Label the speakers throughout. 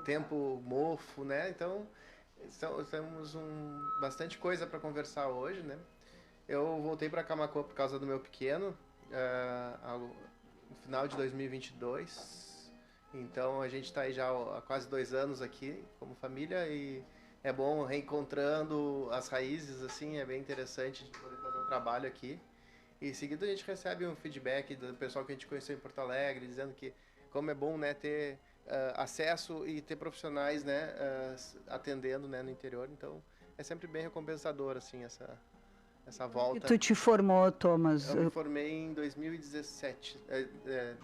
Speaker 1: tempo mofo, né? Então, temos bastante coisa para conversar hoje, né? Eu voltei para Camaquã por causa do meu pequeno, no final de 2022. Então, a gente está aí já há quase 2 anos aqui como família e é bom reencontrando as raízes, assim, é bem interessante de poder fazer um trabalho aqui. E em seguida a gente recebe um feedback do pessoal que a gente conheceu em Porto Alegre, dizendo que como é bom, né, ter acesso e ter profissionais, né, atendendo, né, no interior. Então é sempre bem recompensador, assim, essa
Speaker 2: E
Speaker 1: volta.
Speaker 2: tu te formou, Thomas?
Speaker 1: Eu me formei em 2017,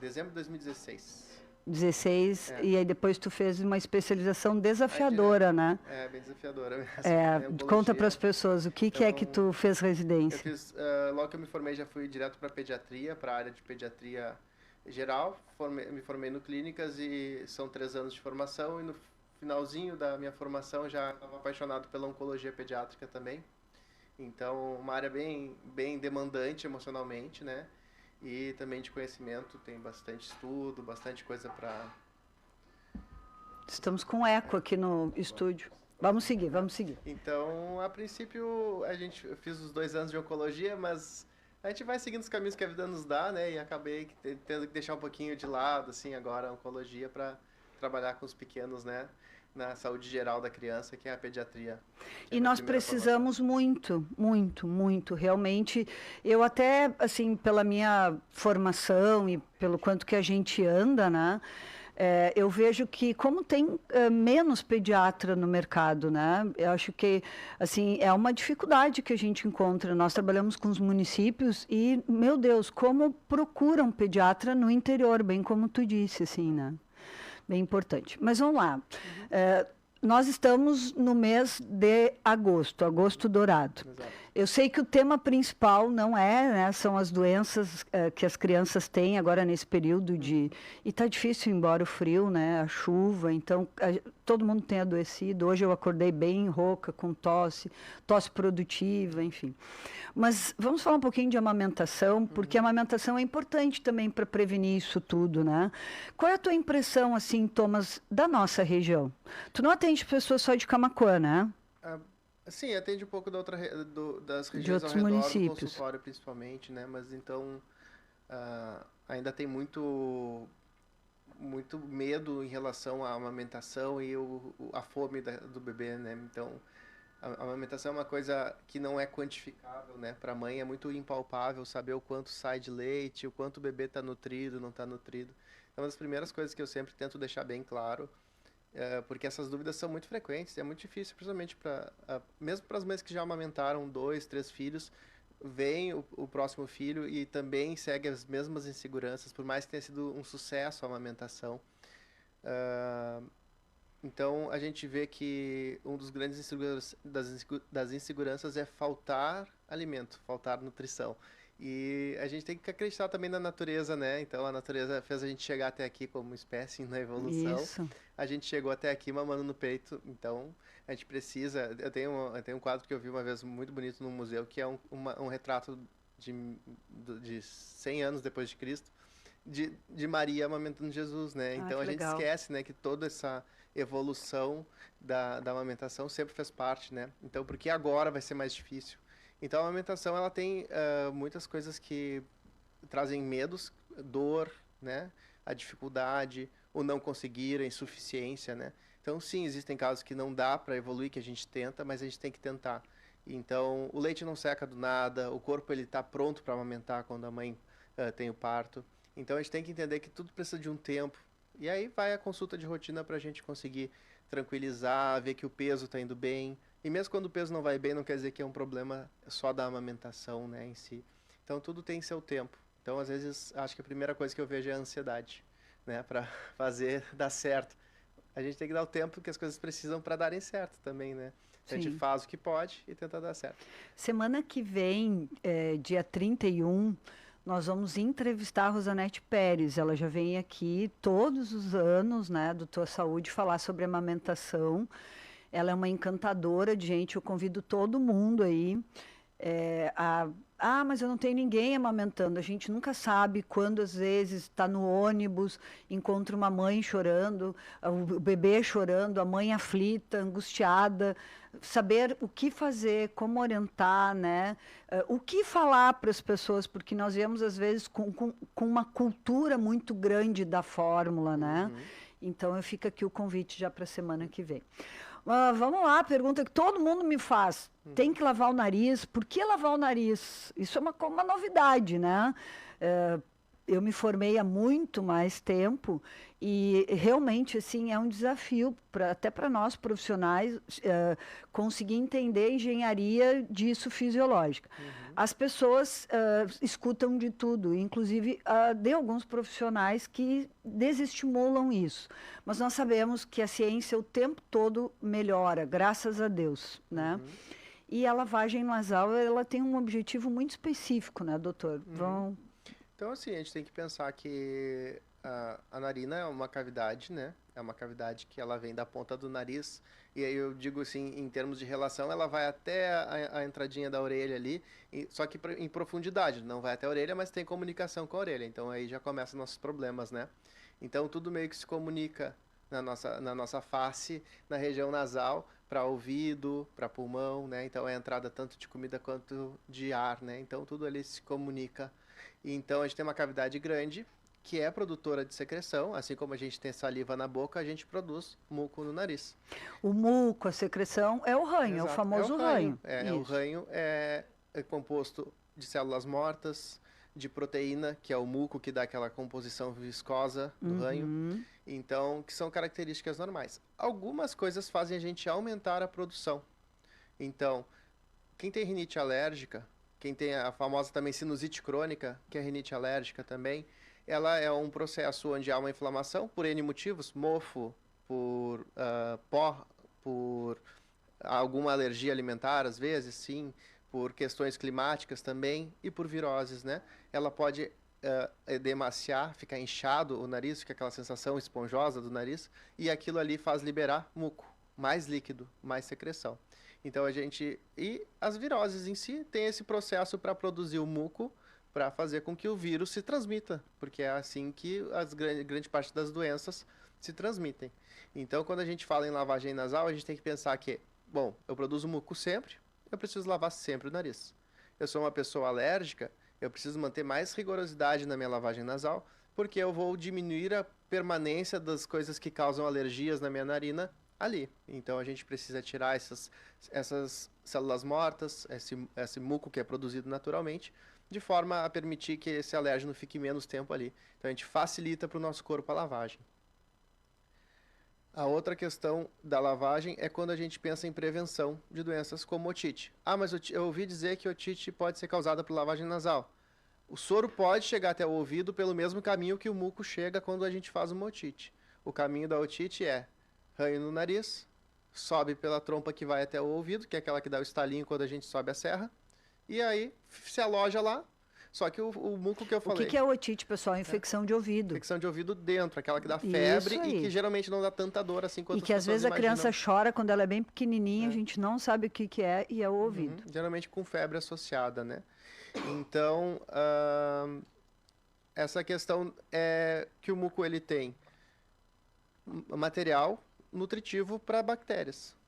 Speaker 1: dezembro de 2016.
Speaker 2: 16, e aí depois tu fez uma especialização desafiadora, né?
Speaker 1: É, bem desafiadora mesmo.
Speaker 2: Conta para as pessoas, o que é que tu fez residência?
Speaker 1: Eu fiz, logo que eu me formei, já fui direto para pediatria, para a área de pediatria geral. Me formei no Clínicas e são 3 anos de formação. E no finalzinho da minha formação já estava apaixonado pela oncologia pediátrica também. Então, uma área bem demandante emocionalmente, né? E também de conhecimento, tem bastante estudo, bastante coisa para...
Speaker 2: Estamos com eco aqui no estúdio. Vamos seguir.
Speaker 1: Então, a princípio, eu fiz os 2 anos de oncologia, mas a gente vai seguindo os caminhos que a vida nos dá, né? E acabei tendo que deixar um pouquinho de lado, assim, agora a oncologia para trabalhar com os pequenos, né? Na saúde geral da criança, que é a pediatria.
Speaker 2: E nós precisamos muito, realmente. Eu até, assim, pela minha formação e pelo quanto que a gente anda, né? Eu vejo que como tem menos pediatra no mercado, né? Eu acho que, assim, é uma dificuldade que a gente encontra. Nós trabalhamos com os municípios e, meu Deus, como procuram pediatra no interior, bem como tu disse, assim, né? Bem importante. Mas vamos lá. Nós estamos no mês de agosto dourado.
Speaker 1: Exato.
Speaker 2: Eu sei que o tema principal não né, são as doenças que as crianças têm agora nesse período de... E está difícil, embora o frio, né, a chuva, então todo mundo tem adoecido. Hoje eu acordei bem rouca, com tosse produtiva, enfim. Mas vamos falar um pouquinho de amamentação, porque a amamentação é importante também para prevenir isso tudo, né? Qual é a tua impressão, assim, Thomas, da nossa região? Tu não atende pessoas só de Camaquã, né?
Speaker 1: Sim, atende um pouco das regiões
Speaker 2: de outros
Speaker 1: ao redor,
Speaker 2: municípios.
Speaker 1: do consultório principalmente, né? Mas então ainda tem muito medo em relação à amamentação e a fome do bebê, né? Então a amamentação é uma coisa que não é quantificável, né? Para a mãe é muito impalpável saber o quanto sai de leite, o quanto o bebê está nutrido, não está nutrido. É uma das primeiras coisas que eu sempre tento deixar bem claro. Porque essas dúvidas são muito frequentes, é muito difícil, principalmente mesmo para as mães que já amamentaram 2, 3 filhos, vem o próximo filho e também segue as mesmas inseguranças, por mais que tenha sido um sucesso a amamentação. Então, a gente vê que um dos grandes das inseguranças é faltar alimento, faltar nutrição. E a gente tem que acreditar também na natureza, né? Então, a natureza fez a gente chegar até aqui como espécie na evolução.
Speaker 2: Isso.
Speaker 1: A gente chegou até aqui mamando no peito, então a gente precisa... Eu tenho um quadro que eu vi uma vez muito bonito num museu, que é um retrato de 100 anos depois de Cristo, de Maria amamentando Jesus, né? Então a gente esquece, né, que toda essa evolução da amamentação sempre fez parte, né? Então, porque agora vai ser mais difícil? Então, a amamentação, ela tem muitas coisas que trazem medos, dor, né? A dificuldade, o não conseguir, a insuficiência, né? Então, sim, existem casos que não dá para evoluir, que a gente tenta, mas a gente tem que tentar. Então, o leite não seca do nada, o corpo ele está pronto para amamentar quando a mãe tem o parto. Então, a gente tem que entender que tudo precisa de um tempo. E aí vai a consulta de rotina para a gente conseguir tranquilizar, ver que o peso está indo bem. E mesmo quando o peso não vai bem, não quer dizer que é um problema só da amamentação, né, em si. Então, tudo tem seu tempo. Então, às vezes, acho que a primeira coisa que eu vejo é a ansiedade, né, para fazer dar certo. A gente tem que dar o tempo que as coisas precisam para darem certo também, né? A gente faz o que pode e tenta dar certo.
Speaker 2: Semana que vem, dia 31, nós vamos entrevistar a Rosanete Pérez. Ela já vem aqui todos os anos, né, do Tua Saúde, falar sobre amamentação. Ela é uma encantadora de gente, eu convido todo mundo aí Ah, mas eu não tenho ninguém amamentando. A gente nunca sabe quando, às vezes, está no ônibus, encontra uma mãe chorando, o bebê chorando, a mãe aflita, angustiada. Saber o que fazer, como orientar, né? O que falar para as pessoas, porque nós vemos, às vezes, com uma cultura muito grande da fórmula, né? Então, eu fico aqui o convite já para a semana que vem. Vamos lá, pergunta que todo mundo me faz. Tem que lavar o nariz? Por que lavar o nariz? Isso é uma novidade, né? Eu me formei há muito mais tempo e realmente assim é um desafio até para nós profissionais conseguir entender a engenharia disso fisiológica. As pessoas escutam de tudo, inclusive de alguns profissionais que desestimulam isso. Mas nós sabemos que a ciência o tempo todo melhora, graças a Deus, né? E a lavagem nasal, ela tem um objetivo muito específico, né, doutor?
Speaker 1: Então, assim, a gente tem que pensar que a narina é uma cavidade, né? É uma cavidade que ela vem da ponta do nariz. E aí eu digo assim, em termos de relação, ela vai até a entradinha da orelha ali, só que em profundidade. Não vai até a orelha, mas tem comunicação com a orelha. Então aí já começam nossos problemas, né? Então tudo meio que se comunica na nossa face, na região nasal, para ouvido, para pulmão, né? Então é a entrada tanto de comida quanto de ar, né? Então tudo ali se comunica. Então a gente tem uma cavidade grande que é produtora de secreção, assim como a gente tem saliva na boca, a gente produz muco no nariz.
Speaker 2: O muco, a secreção, é o ranho,
Speaker 1: Exato.
Speaker 2: é o famoso ranho.
Speaker 1: O ranho é composto de células mortas, de proteína, que é o muco que dá aquela composição viscosa do ranho. Então, que são características normais. Algumas coisas fazem a gente aumentar a produção. Então, quem tem rinite alérgica, quem tem a famosa também sinusite crônica, que é rinite alérgica também, ela é um processo onde há uma inflamação por N motivos, mofo, por pó, por alguma alergia alimentar, às vezes, sim, por questões climáticas também e por viroses, né? Ela pode edemaciar, ficar inchado o nariz, fica aquela sensação esponjosa do nariz, e aquilo ali faz liberar muco, mais líquido, mais secreção. Então e as viroses em si têm esse processo para produzir o muco, para fazer com que o vírus se transmita, porque é assim que grande parte das doenças se transmitem. Então, quando a gente fala em lavagem nasal, a gente tem que pensar que, bom, eu produzo muco sempre, eu preciso lavar sempre o nariz. Eu sou uma pessoa alérgica, eu preciso manter mais rigorosidade na minha lavagem nasal, porque eu vou diminuir a permanência das coisas que causam alergias na minha narina ali. Então, a gente precisa tirar essas células mortas, esse muco que é produzido naturalmente, de forma a permitir que esse alérgeno fique menos tempo ali. Então, a gente facilita para o nosso corpo a lavagem. A outra questão da lavagem é quando a gente pensa em prevenção de doenças como otite. Ah, mas eu ouvi dizer que otite pode ser causada por lavagem nasal. O soro pode chegar até o ouvido pelo mesmo caminho que o muco chega quando a gente faz uma otite. O caminho da otite é ranho no nariz, sobe pela trompa que vai até o ouvido, que é aquela que dá o estalinho quando a gente sobe a serra, e aí se aloja lá. Só que o muco que eu falei...
Speaker 2: O que é otite, pessoal? Infecção de ouvido.
Speaker 1: Infecção de ouvido dentro, aquela que dá febre e que geralmente não dá tanta dor assim quanto as pessoas imaginam. E
Speaker 2: que às vezes a criança chora quando ela é bem pequenininha, a gente não sabe o que é e é o ouvido.
Speaker 1: Geralmente com febre associada, né? Então, essa questão é que o muco ele tem material nutritivo para bactérias.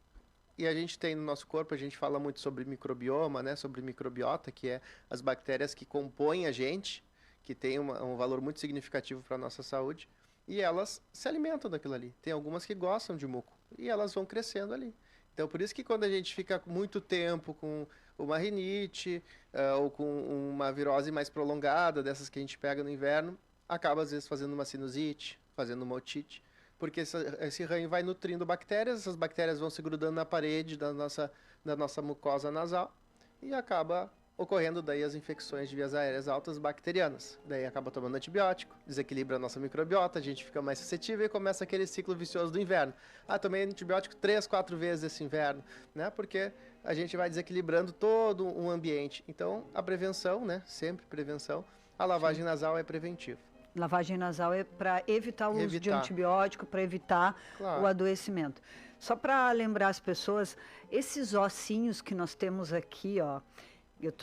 Speaker 1: E a gente tem no nosso corpo, a gente fala muito sobre microbioma, né? Sobre microbiota, que é as bactérias que compõem a gente, que tem um valor muito significativo para a nossa saúde, e elas se alimentam daquilo ali. Tem algumas que gostam de muco, e elas vão crescendo ali. Então, por isso que quando a gente fica muito tempo com uma rinite, ou com uma virose mais prolongada, dessas que a gente pega no inverno, acaba às vezes fazendo uma sinusite, fazendo uma otite, porque esse ranho vai nutrindo bactérias, essas bactérias vão se grudando na parede da nossa mucosa nasal e acaba ocorrendo daí as infecções de vias aéreas altas bacterianas. Daí acaba tomando antibiótico, desequilibra a nossa microbiota, a gente fica mais suscetível e começa aquele ciclo vicioso do inverno. Tomei antibiótico 3, 4 vezes esse inverno, né? Porque a gente vai desequilibrando todo um ambiente. Então, a prevenção, né? Sempre prevenção. A lavagem nasal é preventiva.
Speaker 2: Lavagem nasal é para evitar o uso de antibiótico, para evitar o adoecimento. Só para lembrar as pessoas, esses ossinhos que nós temos aqui, ó,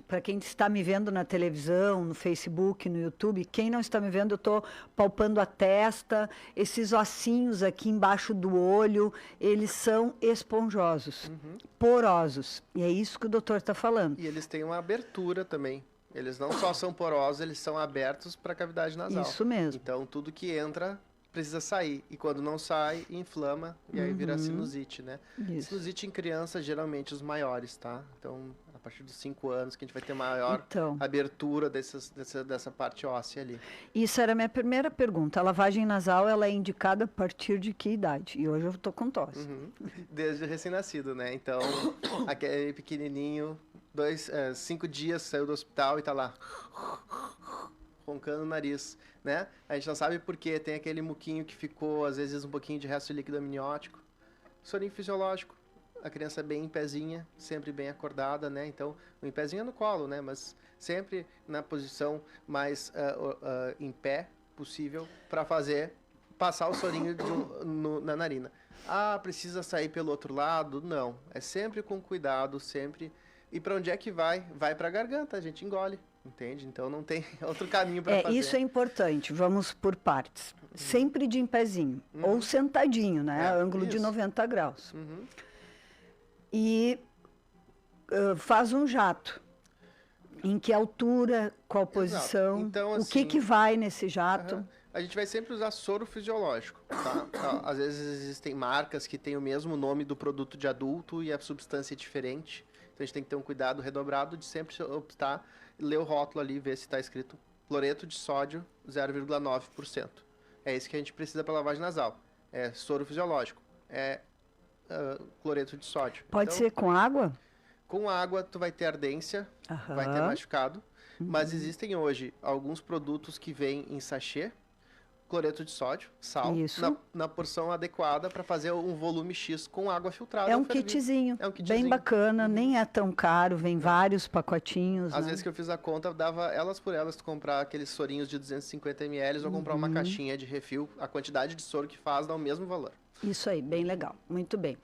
Speaker 2: Para quem está me vendo na televisão, no Facebook, no YouTube, quem não está me vendo, eu estou palpando a testa, esses ossinhos aqui embaixo do olho, eles são esponjosos, porosos. E é isso que o doutor está falando.
Speaker 1: E eles têm uma abertura também. Eles não só são porosos, eles são abertos para a cavidade nasal.
Speaker 2: Isso mesmo.
Speaker 1: Então, tudo que entra precisa sair. E quando não sai, inflama e aí vira sinusite, né?
Speaker 2: Isso.
Speaker 1: Sinusite em criança, geralmente os maiores, tá? Então, a partir dos 5 anos que a gente vai ter maior abertura dessa parte óssea ali.
Speaker 2: Isso era a minha primeira pergunta. A lavagem nasal, ela é indicada a partir de que idade? E hoje eu estou com tosse.
Speaker 1: Desde recém-nascido, né? Então, aquele pequenininho, 5 dias, saiu do hospital e tá lá roncando o nariz, né? A gente não sabe por quê, tem aquele muquinho que ficou, às vezes, um pouquinho de resto líquido amniótico. Sorinho fisiológico. A criança bem em pezinha, sempre bem acordada, né? Então, o em pezinho é no colo, né? Mas sempre na posição mais em pé possível para passar o sorinho na narina. Ah, precisa sair pelo outro lado? Não. É sempre com cuidado, sempre. E para onde é que vai? Vai para a garganta, a gente engole. Entende? Então não tem outro caminho para fazer.
Speaker 2: Isso é importante, vamos por partes. Sempre de em pezinho, ou sentadinho, né? Ângulo de 90 graus. E faz um jato. Em que altura, qual posição,
Speaker 1: então,
Speaker 2: o que vai nesse jato?
Speaker 1: A gente vai sempre usar soro fisiológico, tá? Às vezes existem marcas que têm o mesmo nome do produto de adulto e a substância é diferente. Então a gente tem que ter um cuidado redobrado de sempre optar, ler o rótulo ali e ver se está escrito cloreto de sódio 0,9%. É isso que a gente precisa para lavagem nasal. É soro fisiológico. É cloreto de sódio.
Speaker 2: Pode ser com água?
Speaker 1: Com água tu vai ter ardência, vai ter machucado. Mas existem hoje alguns produtos que vêm em sachê, cloreto de sódio, sal, na porção adequada para fazer um volume X com água filtrada.
Speaker 2: É um kitzinho, bem bacana, nem é tão caro, vem vários pacotinhos.
Speaker 1: Às vezes que eu fiz a conta, dava elas por elas, tu comprar aqueles sorinhos de 250 ml ou comprar uma caixinha de refil, a quantidade de soro que faz dá o mesmo valor.
Speaker 2: Isso aí, bem legal, muito bem.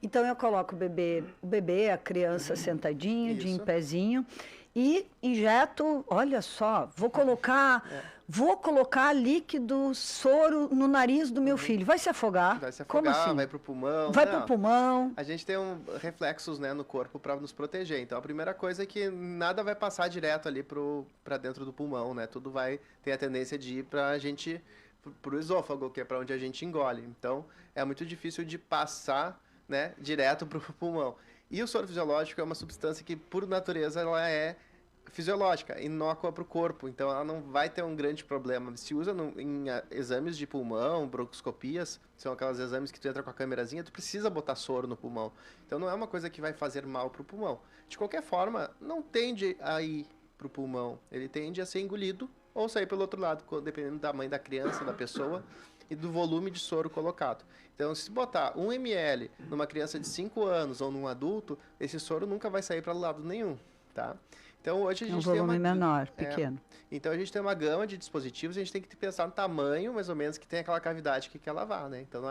Speaker 2: Então eu coloco o bebê, a criança sentadinho, de em pezinho, e injeto, olha só, vou colocar líquido, soro no nariz do meu filho. Vai se afogar?
Speaker 1: Vai se afogar,
Speaker 2: como assim?
Speaker 1: vai pro pulmão.
Speaker 2: Vai pro pulmão.
Speaker 1: A gente tem reflexos, né, no corpo para nos proteger. Então a primeira coisa é que nada vai passar direto ali para dentro do pulmão, né? Tudo vai ter a tendência de ir pro esôfago, que é para onde a gente engole. Então é muito difícil de passar, né, direto pro pulmão. E o soro fisiológico é uma substância que, por natureza, ela é fisiológica, inócua para o corpo, então ela não vai ter um grande problema. Se usa em exames de pulmão, bronquoscopias, são aqueles exames que tu entra com a câmerazinha, tu precisa botar soro no pulmão. Então não é uma coisa que vai fazer mal para o pulmão. De qualquer forma, não tende a ir para o pulmão, ele tende a ser engolido ou sair pelo outro lado, dependendo do tamanho da criança, da pessoa e do volume de soro colocado. Então, se botar 1 ml numa criança de 5 anos ou num adulto, esse soro nunca vai sair para lado nenhum, tá? Então, hoje a gente tem
Speaker 2: volume menor, pequeno.
Speaker 1: Então, a gente tem uma gama de dispositivos, a gente tem que pensar no tamanho, mais ou menos, que tem aquela cavidade que quer lavar, né? Então,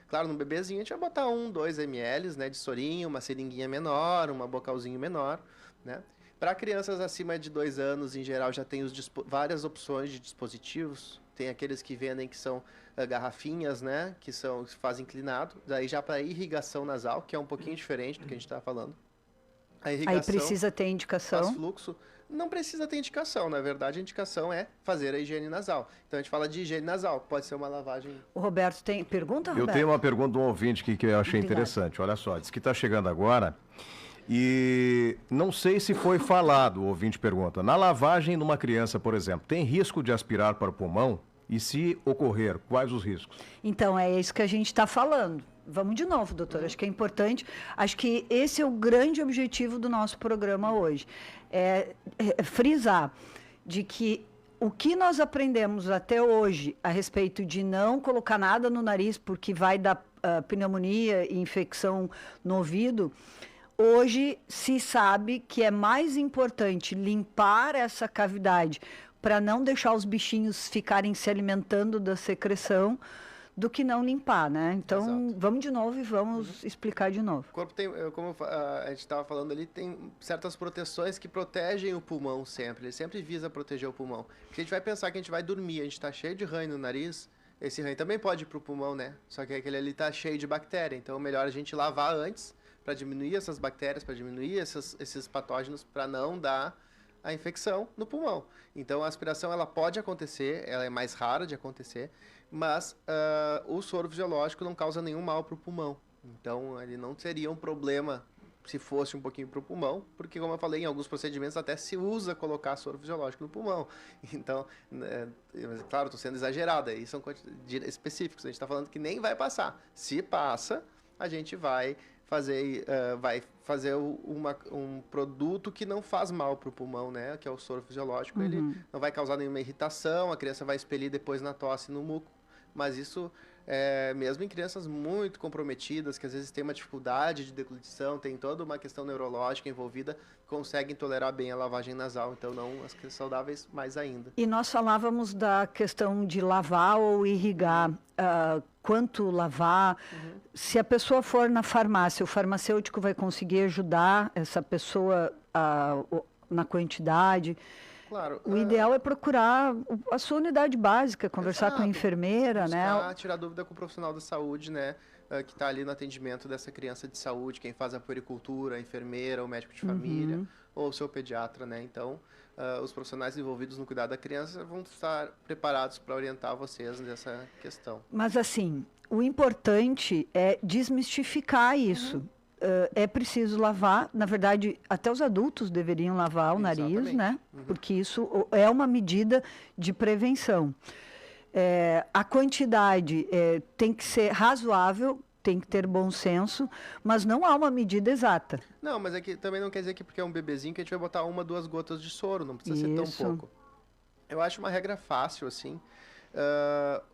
Speaker 1: claro, no bebezinho a gente vai botar 1, 2 ml, né, de sorinho, uma seringuinha menor, uma bocalzinho menor, né? Para crianças acima de 2 anos, em geral, já tem várias opções de dispositivos. Tem aqueles que vendem que são garrafinhas, né? Que fazem inclinado. Daí já para irrigação nasal, que é um pouquinho diferente do que a gente está falando. A irrigação,
Speaker 2: aí precisa ter indicação?
Speaker 1: Faz fluxo. Não precisa ter indicação. Na verdade, a indicação é fazer a higiene nasal. Então, a gente fala de higiene nasal. Pode ser uma lavagem...
Speaker 2: O Roberto tem pergunta, Roberto?
Speaker 3: Eu tenho uma pergunta de um ouvinte que eu achei interessante. Olha só, diz que está chegando agora... E não sei se foi falado, o ouvinte pergunta, na lavagem de uma criança, por exemplo, tem risco de aspirar para o pulmão? E se ocorrer, quais os riscos?
Speaker 2: Então, é isso que a gente está falando. Vamos de novo, doutor, acho que é importante. Acho que esse é o grande objetivo do nosso programa hoje. É frisar de que o que nós aprendemos até hoje a respeito de não colocar nada no nariz porque vai dar pneumonia e infecção no ouvido... Hoje se sabe que é mais importante limpar essa cavidade para não deixar os bichinhos ficarem se alimentando da secreção do que não limpar, né? Então,
Speaker 1: Exato.
Speaker 2: vamos de novo e vamos explicar de novo.
Speaker 1: O corpo tem, como a gente estava falando ali, tem certas proteções que protegem o pulmão sempre. Ele sempre visa proteger o pulmão. Se a gente vai pensar que a gente vai dormir, a gente está cheio de ranho no nariz, esse ranho também pode ir para o pulmão, né? Só que aquele ali está cheio de bactéria. Então, é melhor a gente lavar antes para diminuir essas bactérias, para diminuir esses patógenos, para não dar a infecção no pulmão. Então, a aspiração ela pode acontecer, ela é mais rara de acontecer, mas o soro fisiológico não causa nenhum mal para o pulmão. Então, ele não seria um problema se fosse um pouquinho para o pulmão, porque, como eu falei, em alguns procedimentos até se usa colocar soro fisiológico no pulmão. Então, claro, estou sendo exagerado, aí são específicos. A gente está falando que nem vai passar. Se passa, a gente vai fazer um produto que não faz mal para o pulmão, né? Que é o soro fisiológico. Ele não vai causar nenhuma irritação, a criança vai expelir depois na tosse e no muco. Mas isso, mesmo em crianças muito comprometidas, que às vezes têm uma dificuldade de deglutição, tem toda uma questão neurológica envolvida, conseguem tolerar bem a lavagem nasal. Então, não as crianças saudáveis mais ainda.
Speaker 2: E nós falávamos da questão de lavar ou irrigar. Quanto lavar. Se a pessoa for na farmácia, o farmacêutico vai conseguir ajudar essa pessoa na quantidade.
Speaker 1: Claro.
Speaker 2: O ideal é procurar a sua unidade básica, conversar com a enfermeira, né?
Speaker 1: Tirar dúvida com o profissional da saúde, né? Que está ali no atendimento dessa criança de saúde, quem faz a puericultura, a enfermeira, o médico de família, ou o seu pediatra, né? Então, os profissionais envolvidos no cuidado da criança vão estar preparados para orientar vocês nessa questão.
Speaker 2: Mas, assim, o importante é desmistificar isso. É preciso lavar, na verdade, até os adultos deveriam lavar o nariz, né? Porque isso é uma medida de prevenção. A quantidade tem que ser razoável, tem que ter bom senso, mas não há uma medida exata.
Speaker 1: Não, mas é que também não quer dizer que porque é um bebezinho que a gente vai botar 1, 2 gotas de soro, não precisa ser tão pouco. Eu acho uma regra fácil, assim.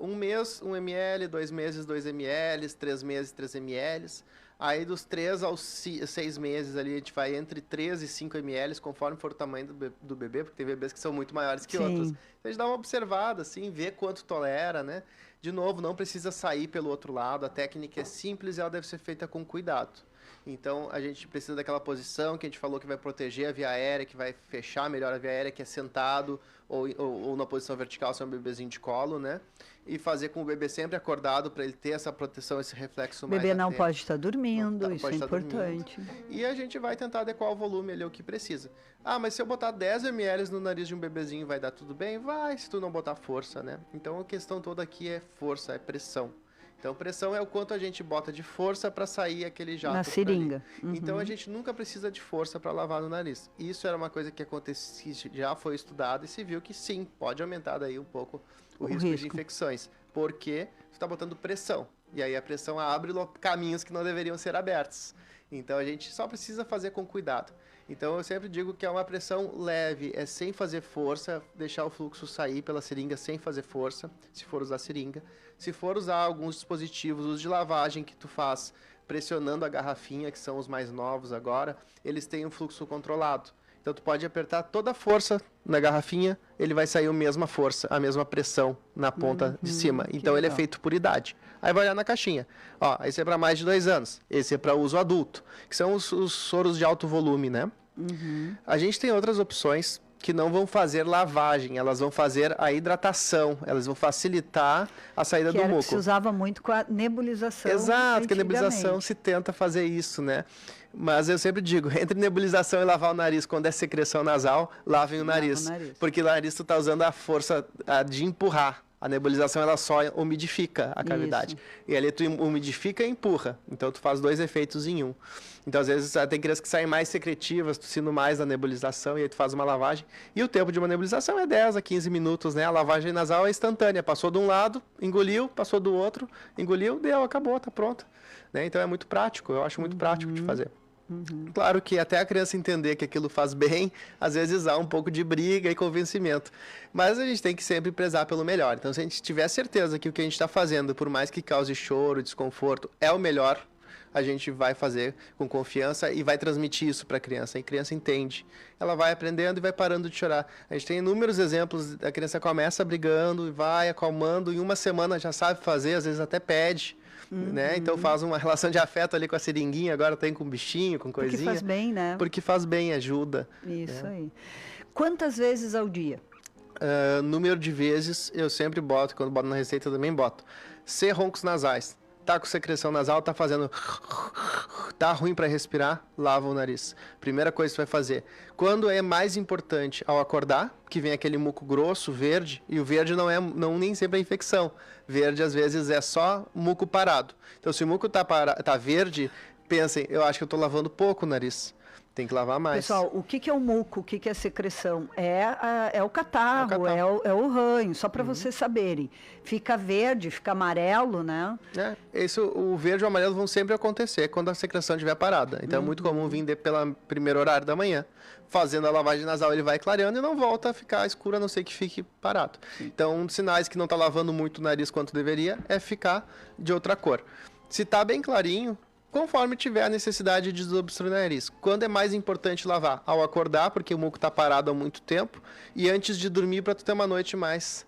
Speaker 1: 1 mês, 1 ml, 2 meses, 2 ml, 3 meses, 3 ml. Aí dos 3 aos 6 meses ali, a gente vai entre 3 e 5 ml, conforme for o tamanho do bebê, porque tem bebês que são muito maiores que outros. Então a gente dá uma observada, assim, vê quanto tolera, né? De novo, não precisa sair pelo outro lado, a técnica é simples e ela deve ser feita com cuidado. Então, a gente precisa daquela posição que a gente falou que vai proteger a via aérea, que vai fechar melhor a via aérea, que é sentado ou na posição vertical, se é um bebezinho de colo, né? E fazer com o bebê sempre acordado para ele ter essa proteção, esse reflexo mais
Speaker 2: atento. O bebê não
Speaker 1: atento.
Speaker 2: Pode estar dormindo, isso é importante.
Speaker 1: E a gente vai tentar adequar o volume ali, o que precisa. Ah, mas se eu botar 10 ml no nariz de um bebezinho, vai dar tudo bem? Vai, se tu não botar força, né? Então, a questão toda aqui é força, é pressão. Então, pressão é o quanto a gente bota de força para sair aquele jato.
Speaker 2: Na seringa.
Speaker 1: Então, a gente nunca precisa de força para lavar no nariz. Isso era uma coisa que acontecia, já foi estudado e se viu que sim, pode aumentar daí um pouco o risco de infecções. Porque você está botando pressão. E aí a pressão abre caminhos que não deveriam ser abertos. Então, a gente só precisa fazer com cuidado. Então, eu sempre digo que é uma pressão leve, é sem fazer força, deixar o fluxo sair pela seringa sem fazer força, se for usar seringa. Se for usar alguns dispositivos, os de lavagem que tu faz pressionando a garrafinha, que são os mais novos agora, eles têm um fluxo controlado. Então, tu pode apertar toda a força na garrafinha, ele vai sair a mesma força, a mesma pressão na ponta de cima. Então, ele é feito por idade. Aí vai olhar na caixinha. Ó, esse é para mais de 2 anos. Esse é para uso adulto, que são os soros de alto volume, né? A gente tem outras opções que não vão fazer lavagem, elas vão fazer a hidratação, elas vão facilitar a saída do muco.
Speaker 2: Que se usava muito com a nebulização.
Speaker 1: Exato, que a nebulização se tenta fazer isso, né? Mas eu sempre digo, entre nebulização e lavar o nariz, quando é secreção nasal, lavem o nariz. Porque o nariz tu tá usando a força de empurrar. A nebulização ela só umidifica a cavidade. Isso. E ali tu umidifica e empurra. Então tu faz 2 efeitos em um. Então às vezes tem crianças que saem mais secretivas, tossindo mais da nebulização, e aí tu faz uma lavagem. E o tempo de uma nebulização é 10 a 15 minutos, né? A lavagem nasal é instantânea. Passou de um lado, engoliu, passou do outro, engoliu, deu, acabou, tá pronto. Né? Então é muito prático, eu acho muito prático de fazer. Claro que até a criança entender que aquilo faz bem, às vezes há um pouco de briga e convencimento. Mas a gente tem que sempre prezar pelo melhor. Então, se a gente tiver certeza que o que a gente está fazendo, por mais que cause choro, desconforto, é o melhor, a gente vai fazer com confiança e vai transmitir isso para a criança. E a criança entende. Ela vai aprendendo e vai parando de chorar. A gente tem inúmeros exemplos, a criança começa brigando e vai acalmando, em uma semana já sabe fazer, às vezes até pede. Né? Então faz uma relação de afeto ali com a seringuinha, agora tem com o bichinho, com coisinha.
Speaker 2: Porque faz bem, né?
Speaker 1: Porque faz bem, ajuda.
Speaker 2: Isso aí. Quantas vezes ao dia?
Speaker 1: Número de vezes, eu sempre boto, quando boto na receita eu também boto. C, roncos nasais. Tá com secreção nasal, tá fazendo... Tá ruim para respirar, lava o nariz. Primeira coisa que você vai fazer. Quando é mais importante ao acordar, que vem aquele muco grosso, verde, e o verde nem sempre é infecção. Verde, às vezes, é só muco parado. Então, se o muco tá verde, pensem, eu acho que eu tô lavando pouco o nariz. Tem que lavar mais.
Speaker 2: Pessoal, o que é o muco? O que é a secreção? É o catarro, é o ranho, só para vocês saberem. Fica verde, fica amarelo, né?
Speaker 1: O verde e o amarelo vão sempre acontecer quando a secreção estiver parada. Então é muito comum vir pelo primeiro horário da manhã. Fazendo a lavagem nasal, ele vai clareando e não volta a ficar escuro, a não ser que fique parado. Então, um dos sinais que não está lavando muito o nariz quanto deveria é ficar de outra cor. Se está bem clarinho, conforme tiver a necessidade de desobstruir o nariz. Quando é mais importante lavar? Ao acordar, porque o muco está parado há muito tempo, e antes de dormir, para tu ter uma noite mais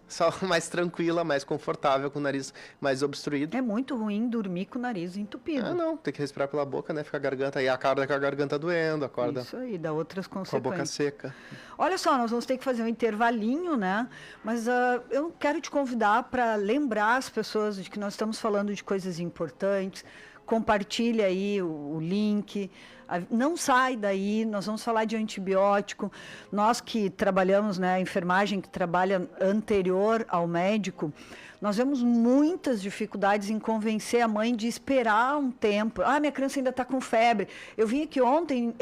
Speaker 1: tranquila, mais confortável, com o nariz mais obstruído.
Speaker 2: É muito ruim dormir com o nariz entupido.
Speaker 1: Não, tem que respirar pela boca, né? Fica a garganta, aí acorda com a garganta doendo, acorda...
Speaker 2: Isso aí, dá outras consequências.
Speaker 1: Com a boca seca.
Speaker 2: Olha só, nós vamos ter que fazer um intervalinho, né? Mas eu quero te convidar para lembrar as pessoas de que nós estamos falando de coisas importantes. Compartilha aí o link, não sai daí, nós vamos falar de antibiótico. Nós que trabalhamos, né, a enfermagem que trabalha anterior ao médico, nós vemos muitas dificuldades em convencer a mãe de esperar um tempo. Minha criança ainda está com febre. Eu vim aqui ontem,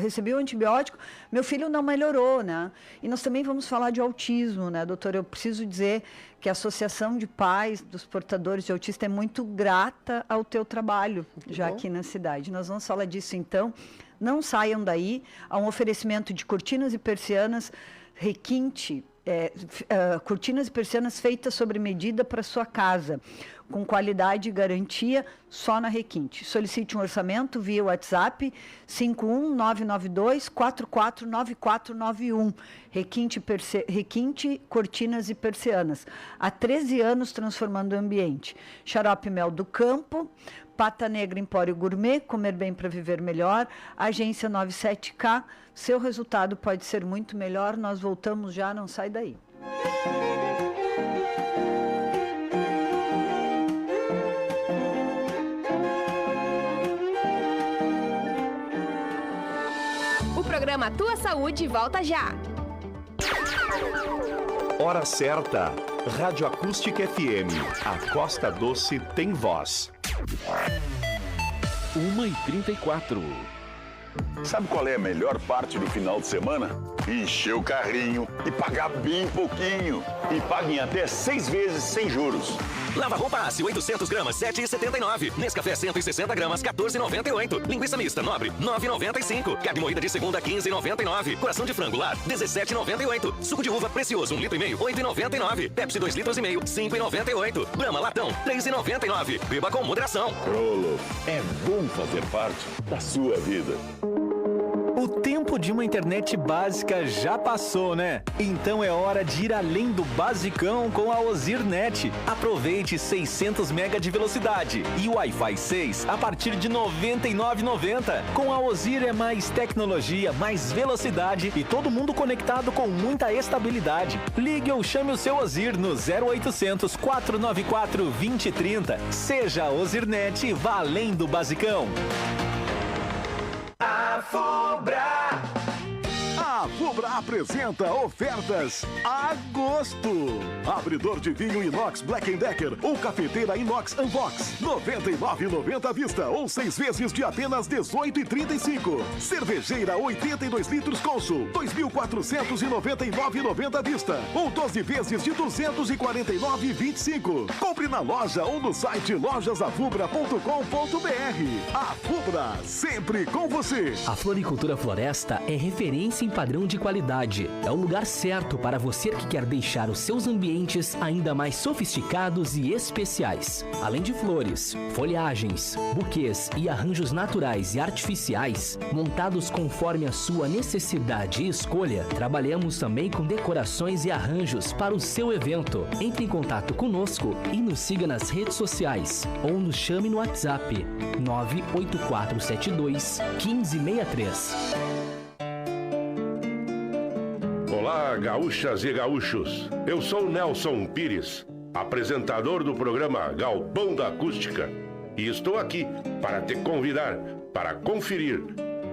Speaker 2: recebi o antibiótico, meu filho não melhorou, né? E nós também vamos falar de autismo, né, doutor? Eu preciso dizer que a Associação de Pais dos Portadores de Autismo é muito grata ao teu trabalho, já aqui na cidade. Nós vamos falar disso, então. Não saiam daí. Há um oferecimento de cortinas e persianas requinte, cortinas e persianas feitas sobre medida para sua casa, com qualidade e garantia só na Requinte. Solicite um orçamento via WhatsApp 51992449491. Requinte Cortinas e Persianas. Há 13 anos transformando o ambiente. Xarope Mel do Campo, Pata Negra Empório Gourmet, comer bem para viver melhor. Agência 97K, seu resultado pode ser muito melhor. Nós voltamos já, não sai daí.
Speaker 4: O programa Tua Saúde volta já.
Speaker 5: Hora certa. Rádio Acústica FM. A Costa Doce tem voz.
Speaker 6: 1h34.
Speaker 7: Sabe qual é a melhor parte do final de semana? Encher o carrinho e pagar bem pouquinho. E pague em até 6 vezes sem juros.
Speaker 8: Lava roupa Ace, 800 gramas, 7,79. Nescafé 160 gramas, 14,98. Linguiça mista Nobre, 9,95. Carne moída de segunda, 15,99. Coração de frango Lar, 17,98. Suco de uva Precioso, 1,5 litro, 8,99. Pepsi 2,5 litros, 5,98. Brahma Latão, 3,99. Beba com moderação.
Speaker 7: Rolo, é bom fazer parte da sua vida.
Speaker 6: O tempo de uma internet básica já passou, né? Então é hora de ir além do basicão com a Ozirnet. Aproveite 600 MB de velocidade e o Wi-Fi 6 a partir de R$ 99,90. Com a Ozir é mais tecnologia, mais velocidade e todo mundo conectado com muita estabilidade. Ligue ou chame o seu Ozir no 0800 494 2030. Seja a Ozirnet e vá além do basicão.
Speaker 5: A Fubra apresenta ofertas Agosto. Abridor de vinho inox Black & Decker ou cafeteira inox Unbox, R$ 99,90 à vista ou 6 vezes de apenas R$ 18,35. Cervejeira 82 litros Consul, R$ 2.499,90 à vista ou 12 vezes de R$ 249,25. Compre na loja ou no site lojasafubra.com.br. A Fubra, sempre com você.
Speaker 9: A Floricultura Floresta é referência em padrão de qualidade. É o lugar certo para você que quer deixar os seus ambientes ainda mais sofisticados e especiais. Além de flores, folhagens, buquês e arranjos naturais e artificiais, montados conforme a sua necessidade e escolha, trabalhamos também com decorações e arranjos para o seu evento. Entre em contato conosco e nos siga nas redes sociais ou nos chame no WhatsApp 98472 1563.
Speaker 10: Olá, gaúchas e gaúchos. Eu sou Nelson Pires, apresentador do programa Galpão da Acústica, e estou aqui para te convidar para conferir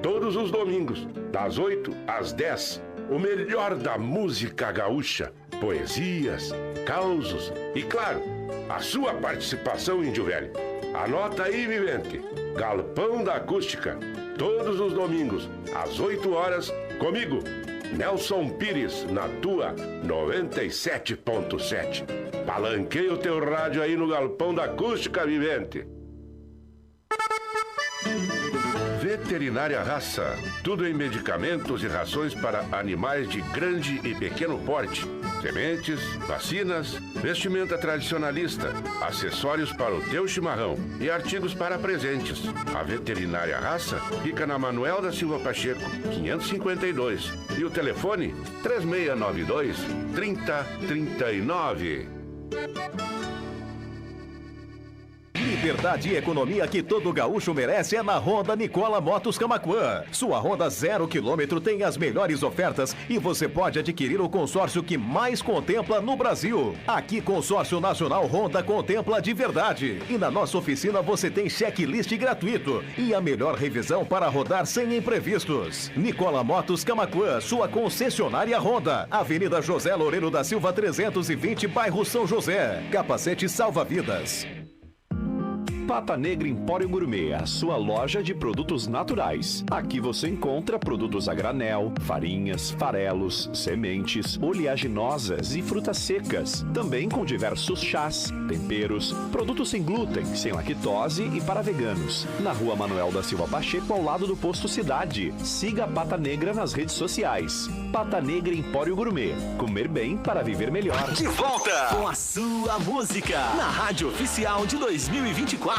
Speaker 10: todos os domingos, das 8 às 10, o melhor da música gaúcha, poesias, causos e, claro, a sua participação, Índio Velho. Anota aí, vivente, Galpão da Acústica, todos os domingos, às 8 horas, comigo, Nelson Pires, na tua 97.7. Palanqueia o teu rádio aí no Galpão da Acústica, vivente. Veterinária Raça. Tudo em medicamentos e rações para animais de grande e pequeno porte. Sementes, vacinas, vestimenta tradicionalista, acessórios para o teu chimarrão e artigos para presentes. A Veterinária Raça fica na Manuel da Silva Pacheco, 552. E o telefone 3692-3039.
Speaker 3: Liberdade e economia que todo gaúcho merece é na Honda Nicola Motos Camaquã. Sua Honda 0 km tem as melhores ofertas e você pode adquirir o consórcio que mais contempla no Brasil. Aqui, Consórcio Nacional Honda contempla de verdade. E na nossa oficina você tem checklist gratuito e a melhor revisão para rodar sem imprevistos. Nicola Motos Camaquã, sua concessionária Honda. Avenida José Loureiro da Silva 320, bairro São José. Capacete salva vidas.
Speaker 11: Pata Negra Empório Gourmet, a sua loja de produtos naturais. Aqui você encontra produtos a granel, farinhas, farelos, sementes, oleaginosas e frutas secas. Também com diversos chás, temperos, produtos sem glúten, sem lactose e para veganos. Na Rua Manuel da Silva Pacheco, ao lado do Posto Cidade. Siga a Pata Negra nas redes sociais. Pata Negra Empório Gourmet. Comer bem para viver melhor.
Speaker 6: De volta com a sua música na Rádio Oficial de 2024.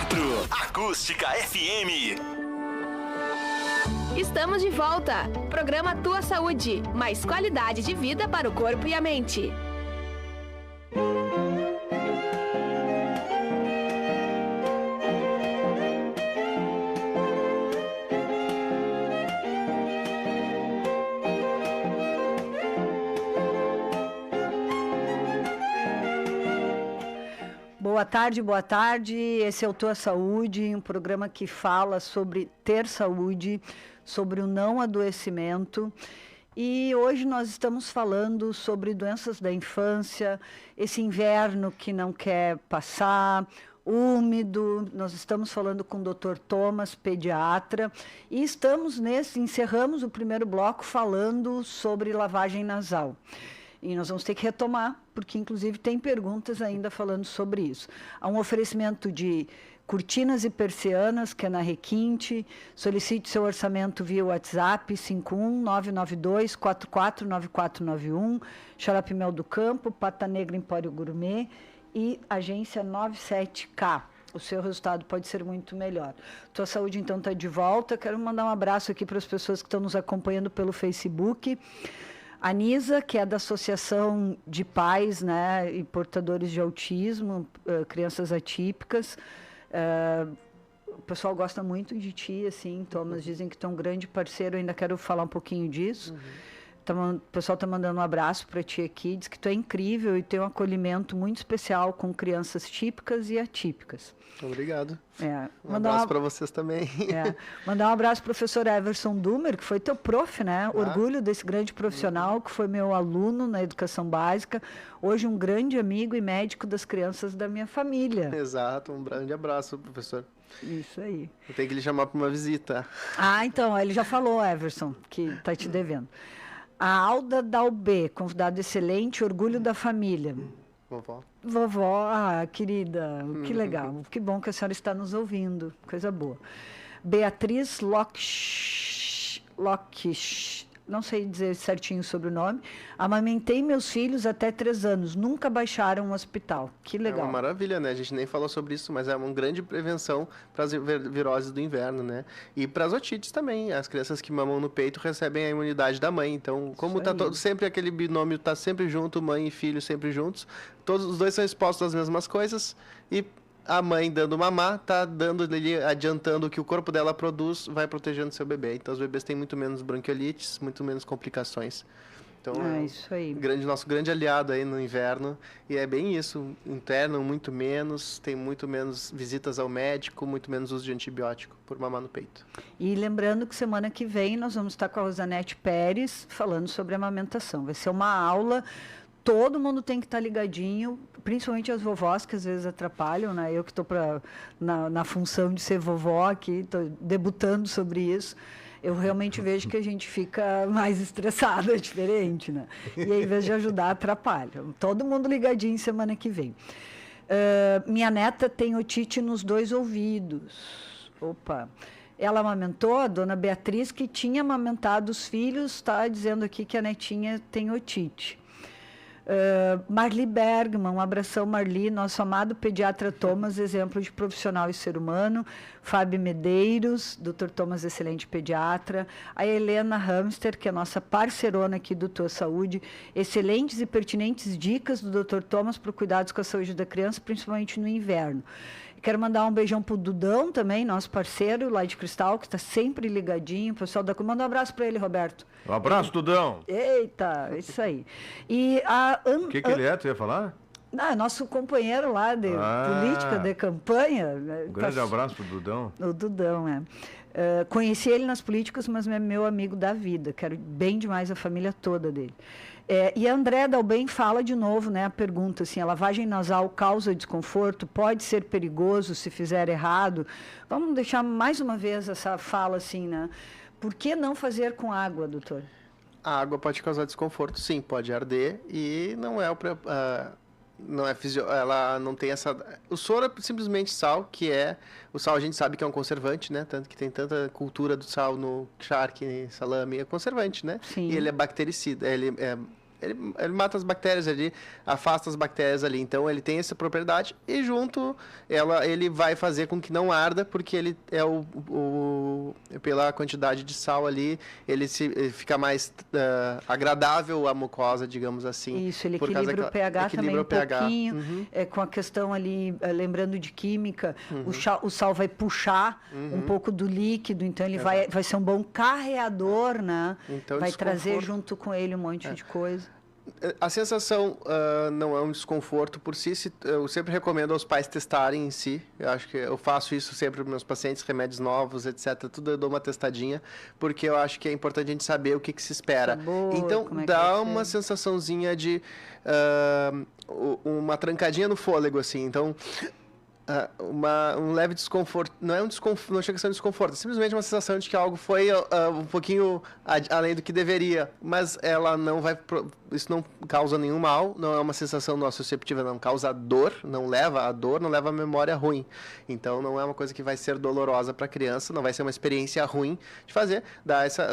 Speaker 6: Acústica FM.
Speaker 4: Estamos de volta. Programa Tua Saúde. Mais qualidade de vida para o corpo e a mente.
Speaker 2: Boa tarde, boa tarde. Esse é o Tua Saúde, um programa que fala sobre ter saúde, sobre o não adoecimento. E hoje nós estamos falando sobre doenças da infância, esse inverno que não quer passar, úmido. Nós estamos falando com o Dr. Thomas, pediatra, e encerramos o primeiro bloco falando sobre lavagem nasal. E nós vamos ter que retomar, porque inclusive tem perguntas ainda falando sobre isso. Há um oferecimento de cortinas e persianas, que é na Requinte. Solicite seu orçamento via WhatsApp 51992449491, Xarope Mel do Campo, Pata Negra Empório Gourmet e Agência 97K. O seu resultado pode ser muito melhor. Tua Saúde, então, está de volta. Quero mandar um abraço aqui para as pessoas que estão nos acompanhando pelo Facebook. A Nisa, que é da Associação de Pais, né, e Portadores de Autismo, Crianças Atípicas. O pessoal gosta muito de ti, assim, Thomas, dizem que tu é um grande parceiro, ainda quero falar um pouquinho disso. O pessoal está mandando um abraço para ti aqui, diz que tu é incrível e tem um acolhimento muito especial com crianças típicas e atípicas.
Speaker 1: Obrigado.
Speaker 2: Um
Speaker 1: abraço para vocês também.
Speaker 2: Mandar um abraço para o professor Everson Dumer, que foi teu prof, né? Orgulho desse grande profissional, que foi meu aluno na educação básica, hoje um grande amigo e médico das crianças da minha família.
Speaker 1: Exato, um grande abraço, professor.
Speaker 2: Isso aí.
Speaker 1: Eu tenho que lhe chamar para uma visita.
Speaker 2: Então, ele já falou, Everson, que está te devendo. A Alda Dalbê, convidado excelente, orgulho da família. Vovó, querida, que legal. Que bom que a senhora está nos ouvindo, coisa boa. Beatriz não sei dizer certinho sobre o nome, amamentei meus filhos até 3 anos, nunca baixaram um hospital. Que legal.
Speaker 1: É uma maravilha, né? A gente nem falou sobre isso, mas é uma grande prevenção para as viroses do inverno, né? E para as otites também. As crianças que mamam no peito recebem a imunidade da mãe. Então, como tá sempre aquele binômio, tá sempre junto, mãe e filho sempre juntos, todos os dois são expostos às mesmas coisas e a mãe dando mamar, tá dando ali, adiantando o que o corpo dela produz, vai protegendo seu bebê. Então os bebês têm muito menos bronquiolites, muito menos complicações. Então
Speaker 2: isso aí.
Speaker 1: Nosso grande aliado aí no inverno. E é bem isso, internam muito menos, tem muito menos visitas ao médico, muito menos uso de antibiótico por mamar no peito.
Speaker 2: E lembrando que semana que vem nós vamos estar com a Rosanete Pérez falando sobre amamentação. Vai ser uma aula. Todo mundo tem que estar ligadinho, principalmente as vovós, que às vezes atrapalham, né? Eu que estou na função de ser vovó aqui, estou debutando sobre isso. Eu realmente vejo que a gente fica mais estressado, é diferente, né? E aí, em vez de ajudar, atrapalha. Todo mundo ligadinho semana que vem. Minha neta tem otite nos 2 ouvidos. Opa! Ela amamentou, a dona Beatriz, que tinha amamentado os filhos, está dizendo aqui que a netinha tem otite. Marli Bergman, um abração, Marli, nosso amado pediatra Thomas, exemplo de profissional e ser humano. Fábio Medeiros, Dr. Thomas, excelente pediatra. A Helena Hamster, que é nossa parceirona aqui do Tua Saúde. Excelentes e pertinentes dicas do Dr. Thomas para cuidados com a saúde da criança, principalmente no inverno. Quero mandar um beijão pro Dudão também, nosso parceiro lá de Cristal, que está sempre ligadinho. O pessoal da... Manda um abraço para ele, Roberto.
Speaker 3: Um abraço, Dudão.
Speaker 2: Eita, isso aí. E
Speaker 3: o que ele é? Tu ia falar?
Speaker 2: Nosso companheiro lá de política, de campanha.
Speaker 3: Um grande abraço pro Dudão.
Speaker 2: O Dudão, conheci ele nas políticas, mas é meu amigo da vida. Quero bem demais a família toda dele. E a André Dalben fala de novo, né, a pergunta assim, a lavagem nasal causa desconforto, pode ser perigoso se fizer errado? Vamos deixar mais uma vez essa fala assim, né? Por que não fazer com água, doutor?
Speaker 1: A água pode causar desconforto, sim, pode arder e não é ela não tem essa... O soro é simplesmente sal, que é... O sal a gente sabe que é um conservante, né? Tanto que tem tanta cultura do sal no charque, salame, é conservante, né?
Speaker 2: Sim.
Speaker 1: E ele é bactericida, ele mata as bactérias ali, afasta as bactérias ali. Então, ele tem essa propriedade e junto, ele vai fazer com que não arda, porque ele é pela quantidade de sal ali, ele fica mais agradável à mucosa, digamos assim.
Speaker 2: Isso, ele equilibra o pH também um pouquinho.
Speaker 1: Uhum.
Speaker 2: Com a questão ali, lembrando de química, o sal vai puxar um pouco do líquido, então ele vai ser um bom carreador, né? Então, vai trazer junto com ele um monte de coisa.
Speaker 1: A sensação não é um desconforto por si. Eu sempre recomendo aos pais testarem em si. Eu acho que eu faço isso sempre para meus pacientes, remédios novos, etc. Tudo eu dou uma testadinha, porque eu acho que é importante a gente saber o que se espera.
Speaker 2: Sabor,
Speaker 1: então, dá uma sensaçãozinha de uma trancadinha no fôlego, assim. Então, um leve desconforto, não é um desconforto, não chega a ser um desconforto, é simplesmente uma sensação de que algo foi um pouquinho além do que deveria, mas ela não vai, isso não causa nenhum mal, não é uma sensação nociceptiva, não causa dor, não leva a dor, não leva a memória ruim, então não é uma coisa que vai ser dolorosa para a criança, não vai ser uma experiência ruim de fazer,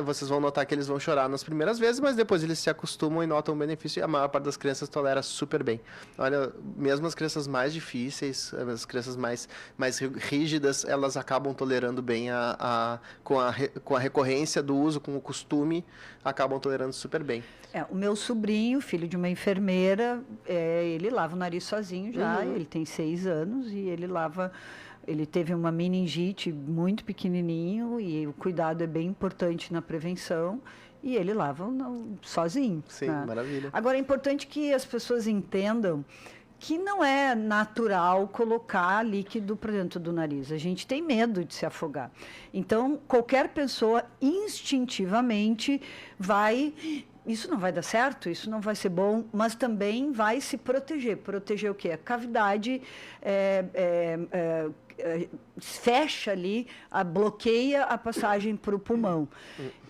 Speaker 1: vocês vão notar que eles vão chorar nas primeiras vezes, mas depois eles se acostumam e notam o benefício e a maior parte das crianças tolera super bem. Olha, mesmo as crianças mais difíceis, as crianças mais rígidas, elas acabam tolerando bem com a recorrência do uso, com o costume, acabam tolerando super bem.
Speaker 2: O meu sobrinho, filho de uma enfermeira, ele lava o nariz sozinho já, ele tem 6 anos e ele teve uma meningite muito pequenininho e o cuidado é bem importante na prevenção. E ele lava sozinho.
Speaker 1: Sim,
Speaker 2: né?
Speaker 1: Maravilha.
Speaker 2: Agora, é importante que as pessoas entendam que não é natural colocar líquido para dentro do nariz. A gente tem medo de se afogar. Então, qualquer pessoa instintivamente isso não vai dar certo, isso não vai ser bom, mas também vai se proteger. Proteger o quê? A cavidade fecha ali, bloqueia a passagem para o pulmão.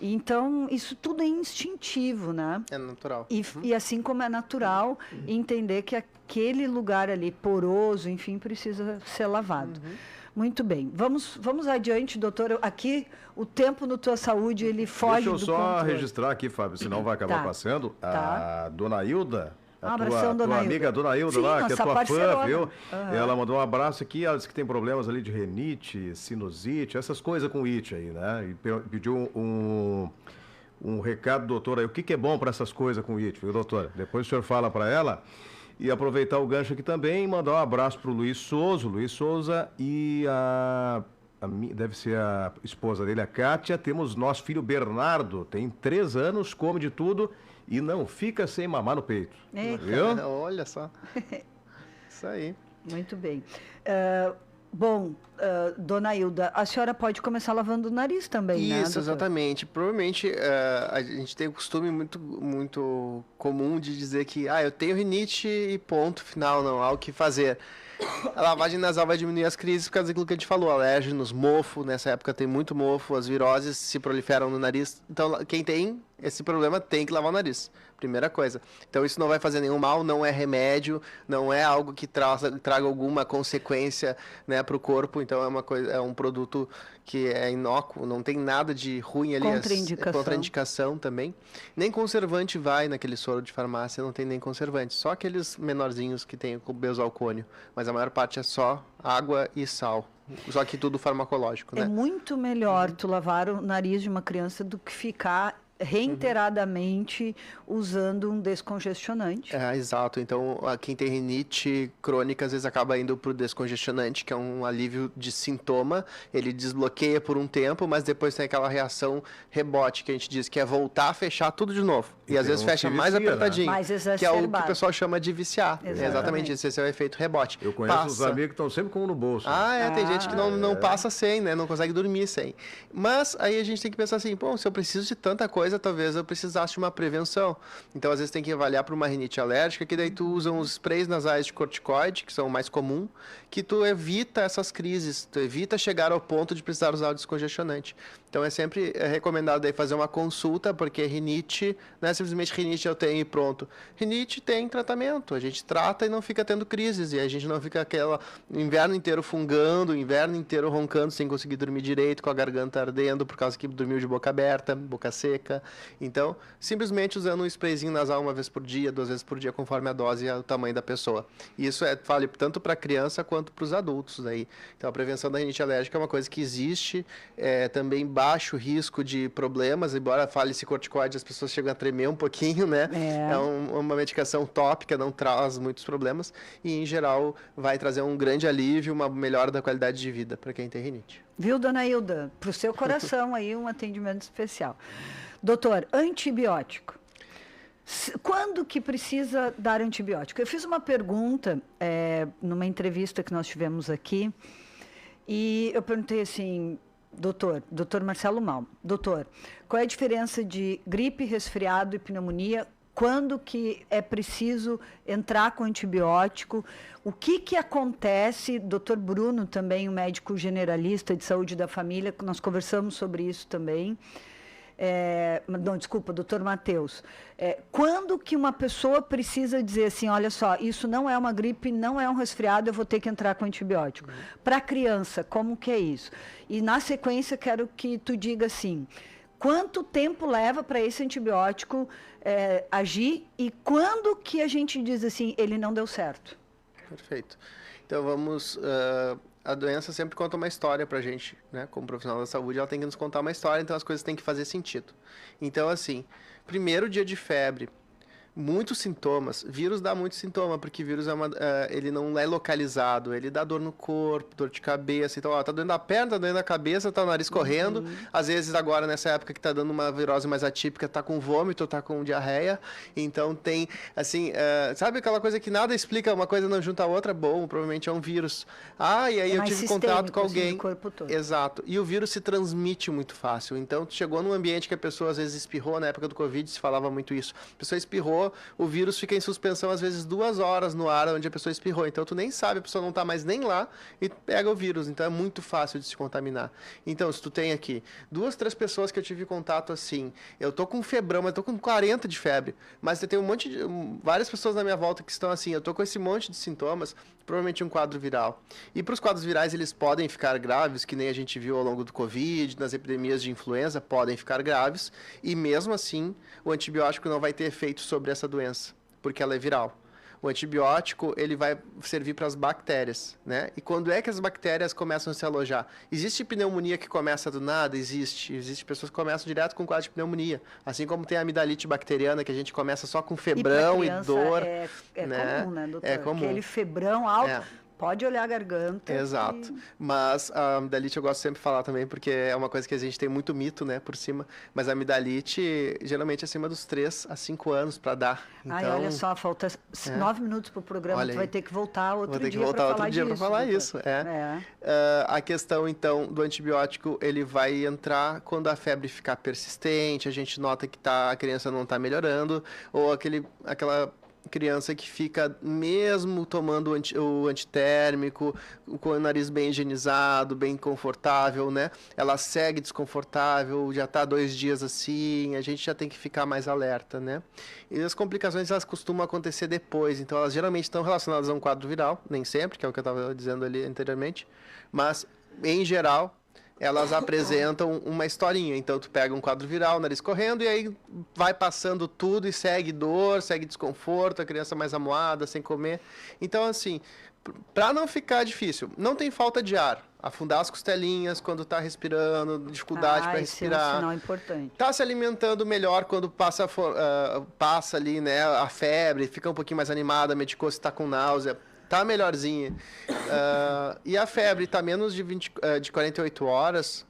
Speaker 2: Então, isso tudo é instintivo, né?
Speaker 1: É natural.
Speaker 2: E assim como é natural, entender que aquele lugar ali poroso, enfim, precisa ser lavado. Muito bem. Vamos adiante, doutor. Aqui, o tempo no Tua Saúde, ele foge do
Speaker 3: Deixa eu só
Speaker 2: controle.
Speaker 3: registrar aqui, Fábio, senão vai acabar passando. A dona Hilda,
Speaker 2: Um abração, dona
Speaker 3: tua
Speaker 2: Hilda.
Speaker 3: amiga Dona Hilda
Speaker 2: Sim,
Speaker 3: lá, que é
Speaker 2: nossa
Speaker 3: tua
Speaker 2: parceirona.
Speaker 3: fã, viu?
Speaker 2: Aham.
Speaker 3: Ela mandou um abraço aqui, ela disse que tem problemas ali de rinite, sinusite, essas coisas com it aí, né? E pediu um recado, doutor, aí, o que é bom para essas coisas com it, viu, doutora? Depois o senhor fala para ela. E aproveitar o gancho aqui também e mandar um abraço para o Luiz Souza e deve ser a esposa dele, a Kátia. Temos nosso filho Bernardo, tem 3 anos, come de tudo e não fica sem mamar no peito.
Speaker 2: Eita.
Speaker 3: Viu?
Speaker 1: Olha só. Isso aí.
Speaker 2: Muito bem. Bom, dona Hilda, a senhora pode começar lavando o nariz também, né,
Speaker 1: Isso,
Speaker 2: doutor?
Speaker 1: exatamente. Provavelmente a gente tem um costume muito comum de dizer que eu tenho rinite e ponto final, não há o que fazer. A lavagem nasal vai diminuir as crises por causa daquilo que a gente falou, alérgenos, mofo, nessa época tem muito mofo, as viroses se proliferam no nariz. Então, quem tem esse problema tem que lavar o nariz, primeira coisa. Então, isso não vai fazer nenhum mal, não é remédio, não é algo que traga alguma consequência, né, para o corpo. Então, é um produto que é inócuo, não tem nada de ruim ali. Contraindicação também. Nem conservante vai naquele soro de farmácia, não tem nem conservante. Só aqueles menorzinhos que tem o benzoalcônio. Mas a maior parte é só água e sal. Só que tudo farmacológico, né?
Speaker 2: É muito melhor tu lavar o nariz de uma criança do que ficar reiteradamente usando um descongestionante.
Speaker 1: Exato. Então, quem tem rinite crônica, às vezes acaba indo para o descongestionante, que é um alívio de sintoma. Ele desbloqueia por um tempo, mas depois tem aquela reação rebote, que a gente diz que é voltar a fechar tudo de novo. E às vezes fecha mais apertadinho,
Speaker 2: né?
Speaker 1: Que é o que o pessoal chama de viciar. Exatamente. Esse é o efeito rebote.
Speaker 3: Eu conheço os amigos que estão sempre com um no bolso.
Speaker 1: Tem gente que não passa sem, né? Não consegue dormir sem. Mas aí a gente tem que pensar assim, se eu preciso de tanta coisa, talvez eu precisasse de uma prevenção. Então, às vezes, tem que avaliar para uma rinite alérgica, que daí tu usa uns sprays nasais de corticoide, que são o mais comum, que tu evita essas crises, tu evita chegar ao ponto de precisar usar o descongestionante. Então, é sempre recomendado aí fazer uma consulta, porque rinite, não é simplesmente rinite eu tenho e pronto. Rinite tem tratamento, a gente trata e não fica tendo crises, e a gente não fica o inverno inteiro fungando, o inverno inteiro roncando, sem conseguir dormir direito, com a garganta ardendo, por causa que dormiu de boca aberta, boca seca. Então, simplesmente usando um sprayzinho nasal 1 vez por dia, 2 vezes por dia, conforme a dose e o tamanho da pessoa. E isso vale tanto para a criança quanto para os adultos aí. Então, a prevenção da rinite alérgica é uma coisa que existe, também baixo risco de problemas, embora fale-se corticoide, as pessoas chegam a tremer um pouquinho, né? É uma medicação tópica, não traz muitos problemas e, em geral, vai trazer um grande alívio, uma melhora da qualidade de vida para quem tem rinite.
Speaker 2: Viu, dona Hilda? Para o seu coração aí, um atendimento especial. Doutor, antibiótico. Quando que precisa dar antibiótico? Eu fiz uma pergunta numa entrevista que nós tivemos aqui e eu perguntei assim, doutor Marcelo Malmo, doutor, qual é a diferença de gripe, resfriado e pneumonia? Quando que é preciso entrar com antibiótico? O que acontece? Doutor Bruno também, um médico generalista de saúde da família, nós conversamos sobre isso também. Doutor Matheus. Quando que uma pessoa precisa dizer assim, olha só, isso não é uma gripe, não é um resfriado, eu vou ter que entrar com antibiótico. Para a criança, como que é isso? E na sequência, quero que tu diga assim, quanto tempo leva para esse antibiótico agir e quando que a gente diz assim, ele não deu certo?
Speaker 1: Perfeito. Então vamos... A doença sempre conta uma história pra gente, né? Como profissional da saúde, ela tem que nos contar uma história, então as coisas têm que fazer sentido. Então, assim, primeiro dia de febre, muitos sintomas. Vírus dá muito sintoma, porque vírus ele não é localizado, ele dá dor no corpo, dor de cabeça. Então, tá doendo a perna, tá doendo a cabeça, tá o nariz correndo. Às vezes, agora, nessa época que tá dando uma virose mais atípica, tá com vômito, tá com diarreia. Então, tem, assim, sabe aquela coisa que nada explica, uma coisa não junta a outra? Bom, provavelmente é um vírus. E aí eu tive contato com alguém.
Speaker 2: Assim, corpo todo.
Speaker 1: Exato. E o vírus se transmite muito fácil. Então, tu chegou num ambiente que a pessoa, às vezes, espirrou, na época do Covid, se falava muito isso. A pessoa espirrou, espirrou, o vírus fica em suspensão às vezes 2 horas no ar onde a pessoa espirrou. Então tu nem sabe, a pessoa não tá mais nem lá e pega o vírus. Então é muito fácil de se contaminar. Então, se tu tem aqui 2, 3 pessoas que eu tive contato assim, eu tô com febrão, mas eu tô com 40 de febre, mas eu tenho várias pessoas na minha volta que estão assim, eu tô com esse monte de sintomas, provavelmente um quadro viral. E para os quadros virais, eles podem ficar graves, que nem a gente viu ao longo do Covid, nas epidemias de influenza, podem ficar graves, e mesmo assim, o antibiótico não vai ter efeito sobre essa doença, porque ela é viral. O antibiótico, ele vai servir para as bactérias, né? E quando é que as bactérias começam a se alojar? Existe pneumonia que começa do nada? Existe. Existe pessoas que começam direto com quadro de pneumonia. Assim como tem a amidalite bacteriana, que a gente começa só com febrão e dor.
Speaker 2: É
Speaker 1: né?
Speaker 2: comum, né, doutor?
Speaker 1: É comum.
Speaker 2: Aquele febrão alto... Pode olhar a garganta.
Speaker 1: Exato. Mas a amidalite eu gosto sempre de falar também, porque é uma coisa que a gente tem muito mito, né, por cima. Mas a amidalite, geralmente, é acima dos 3 a 5 anos para dar. Então,
Speaker 2: ai, olha só, falta 9 minutos pro programa, tu vai ter que voltar outro dia para falar disso.
Speaker 1: A questão, então, do antibiótico, ele vai entrar quando a febre ficar persistente, a gente nota que a criança não está melhorando, ou aquela criança que fica mesmo tomando o antitérmico, com o nariz bem higienizado, bem confortável, né? Ela segue desconfortável, já está 2 dias assim, a gente já tem que ficar mais alerta, né? E as complicações, elas costumam acontecer depois, então elas geralmente estão relacionadas a um quadro viral, nem sempre, que é o que eu estava dizendo ali anteriormente, mas, em geral, elas apresentam uma historinha. Então, tu pega um quadro viral, nariz correndo, e aí vai passando tudo e segue dor, segue desconforto, a criança mais amuada, sem comer. Então, assim, para não ficar difícil, não tem falta de ar. Afundar as costelinhas quando tá respirando, dificuldade para respirar.
Speaker 2: Esse é um sinal importante.
Speaker 1: Tá se alimentando melhor quando passa ali, né, a febre, fica um pouquinho mais animada, medicou se tá com náusea. Tá melhorzinha. E a febre tá menos de 48 horas,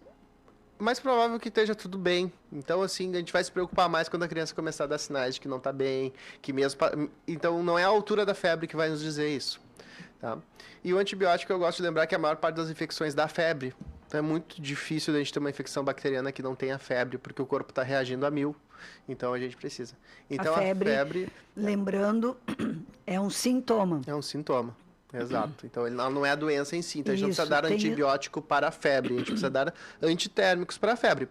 Speaker 1: mais provável que esteja tudo bem. Então, assim, a gente vai se preocupar mais quando a criança começar a dar sinais de que não tá bem, que mesmo... Então, não é a altura da febre que vai nos dizer isso. Tá? E o antibiótico, eu gosto de lembrar que a maior parte das infecções dá febre. Então, é muito difícil a gente ter uma infecção bacteriana que não tenha febre, porque o corpo está reagindo a 1000. Então, a gente precisa. Então, a febre...
Speaker 2: Lembrando, é um sintoma.
Speaker 1: É um sintoma, exato. Então, ele não é a doença em si. Então, a gente não precisa dar antibiótico para a febre. A gente precisa dar antitérmicos para a febre.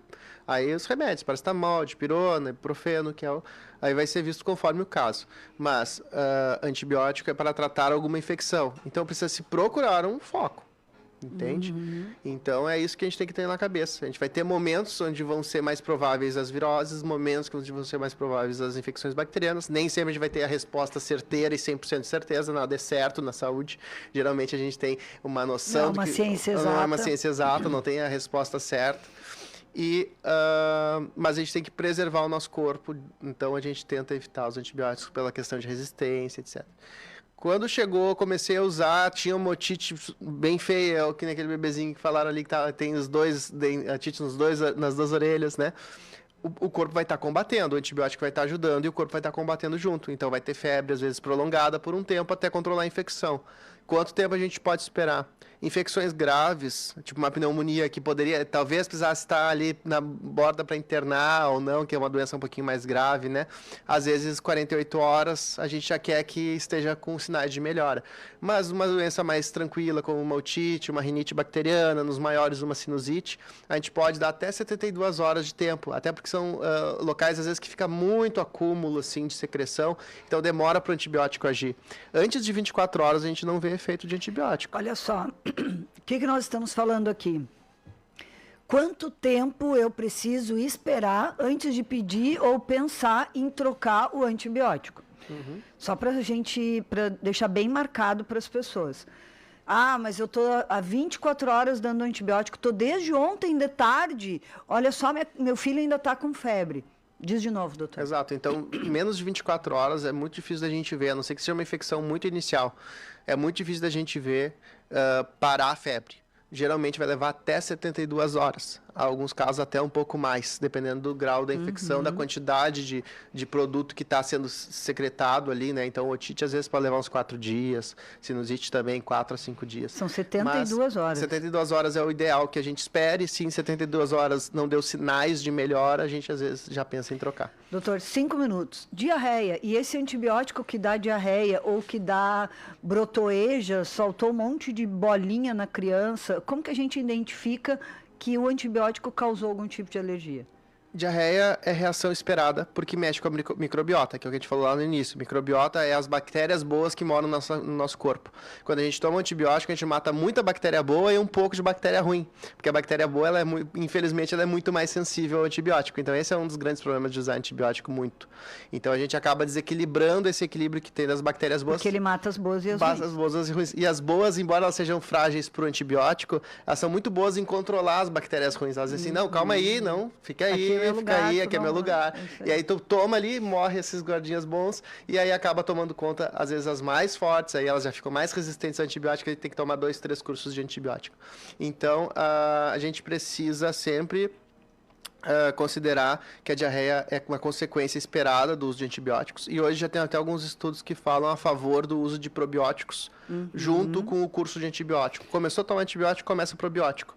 Speaker 1: Aí, os remédios, paracetamol, dipirona, ibuprofeno, que é aí vai ser visto conforme o caso. Mas, antibiótico é para tratar alguma infecção. Então, precisa se procurar um foco. Entende? Então é isso que a gente tem que ter na cabeça. A gente vai ter momentos onde vão ser mais prováveis as viroses, momentos onde vão ser mais prováveis as infecções bacterianas. Nem sempre a gente vai ter a resposta certeira e 100% de certeza, nada é certo na saúde. Geralmente a gente tem uma noção
Speaker 2: não é uma ciência exata.
Speaker 1: Não é uma ciência exata, não tem a resposta certa. Mas a gente tem que preservar o nosso corpo, então a gente tenta evitar os antibióticos pela questão de resistência, etc. Quando chegou, comecei a usar, tinha uma otite bem feia, que nem aquele bebezinho que falaram ali, que tem a otite nas 2 orelhas, né? O corpo vai estar combatendo, o antibiótico vai estar ajudando e o corpo vai estar combatendo junto. Então vai ter febre, às vezes prolongada, por um tempo até controlar a infecção. Quanto tempo a gente pode esperar? Infecções graves, tipo uma pneumonia que talvez precisasse estar ali na borda para internar ou não, que é uma doença um pouquinho mais grave, né? Às vezes 48 horas a gente já quer que esteja com sinais de melhora. Mas uma doença mais tranquila, como uma otite, uma rinite bacteriana, nos maiores uma sinusite, a gente pode dar até 72 horas de tempo, até porque são locais às vezes que fica muito acúmulo assim de secreção, então demora para o antibiótico agir. Antes de 24 horas a gente não vê efeito de antibiótico.
Speaker 2: Olha só, o que nós estamos falando aqui? Quanto tempo eu preciso esperar antes de pedir ou pensar em trocar o antibiótico? Só para deixar bem marcado para as pessoas. Ah, mas eu estou há 24 horas dando antibiótico, estou desde ontem de tarde, olha só, meu filho ainda está com febre. Diz de novo, doutor.
Speaker 1: Exato, então menos de 24 horas é muito difícil da gente ver, a não ser que seja uma infecção muito inicial. É muito difícil da gente ver parar a febre. geralmente vai levar até 72 horas. Alguns casos até um pouco mais, dependendo do grau da infecção, da quantidade de produto que está sendo secretado ali, né? Então, otite às vezes pode levar uns 4 dias, sinusite também 4 a 5 dias.
Speaker 2: São 72 horas.
Speaker 1: 72 horas é o ideal que a gente espere. Se em 72 horas não deu sinais de melhora, a gente às vezes já pensa em trocar.
Speaker 2: Doutor, 5 minutos. Diarreia. E esse antibiótico que dá diarreia ou que dá brotoeja, soltou um monte de bolinha na criança, como que a gente identifica que o antibiótico causou algum tipo de alergia?
Speaker 1: Diarreia é reação esperada porque mexe com a microbiota, que é o que a gente falou lá no início. Microbiota é as bactérias boas que moram no nosso corpo. Quando a gente toma um antibiótico, a gente mata muita bactéria boa e um pouco de bactéria ruim. Porque a bactéria boa, infelizmente, ela é muito mais sensível ao antibiótico. Então, esse é um dos grandes problemas de usar antibiótico muito. Então, a gente acaba desequilibrando esse equilíbrio que tem das bactérias boas.
Speaker 2: Porque ele mata as boas e as ruins.
Speaker 1: As boas e as ruins. E as boas, embora elas sejam frágeis para o antibiótico, elas são muito boas em controlar as bactérias ruins. Elas dizem assim, não, calma aí, não, fica aí. Aqui é meu lugar. E aí tu toma ali, morre esses guardinhas bons, e aí acaba tomando conta, às vezes, as mais fortes, aí elas já ficam mais resistentes ao antibiótico, e tem que tomar 2, 3 cursos de antibiótico. Então, a gente precisa sempre considerar que a diarreia é uma consequência esperada do uso de antibióticos, e hoje já tem até alguns estudos que falam a favor do uso de probióticos junto com o curso de antibiótico. Começou a tomar antibiótico, começa o probiótico.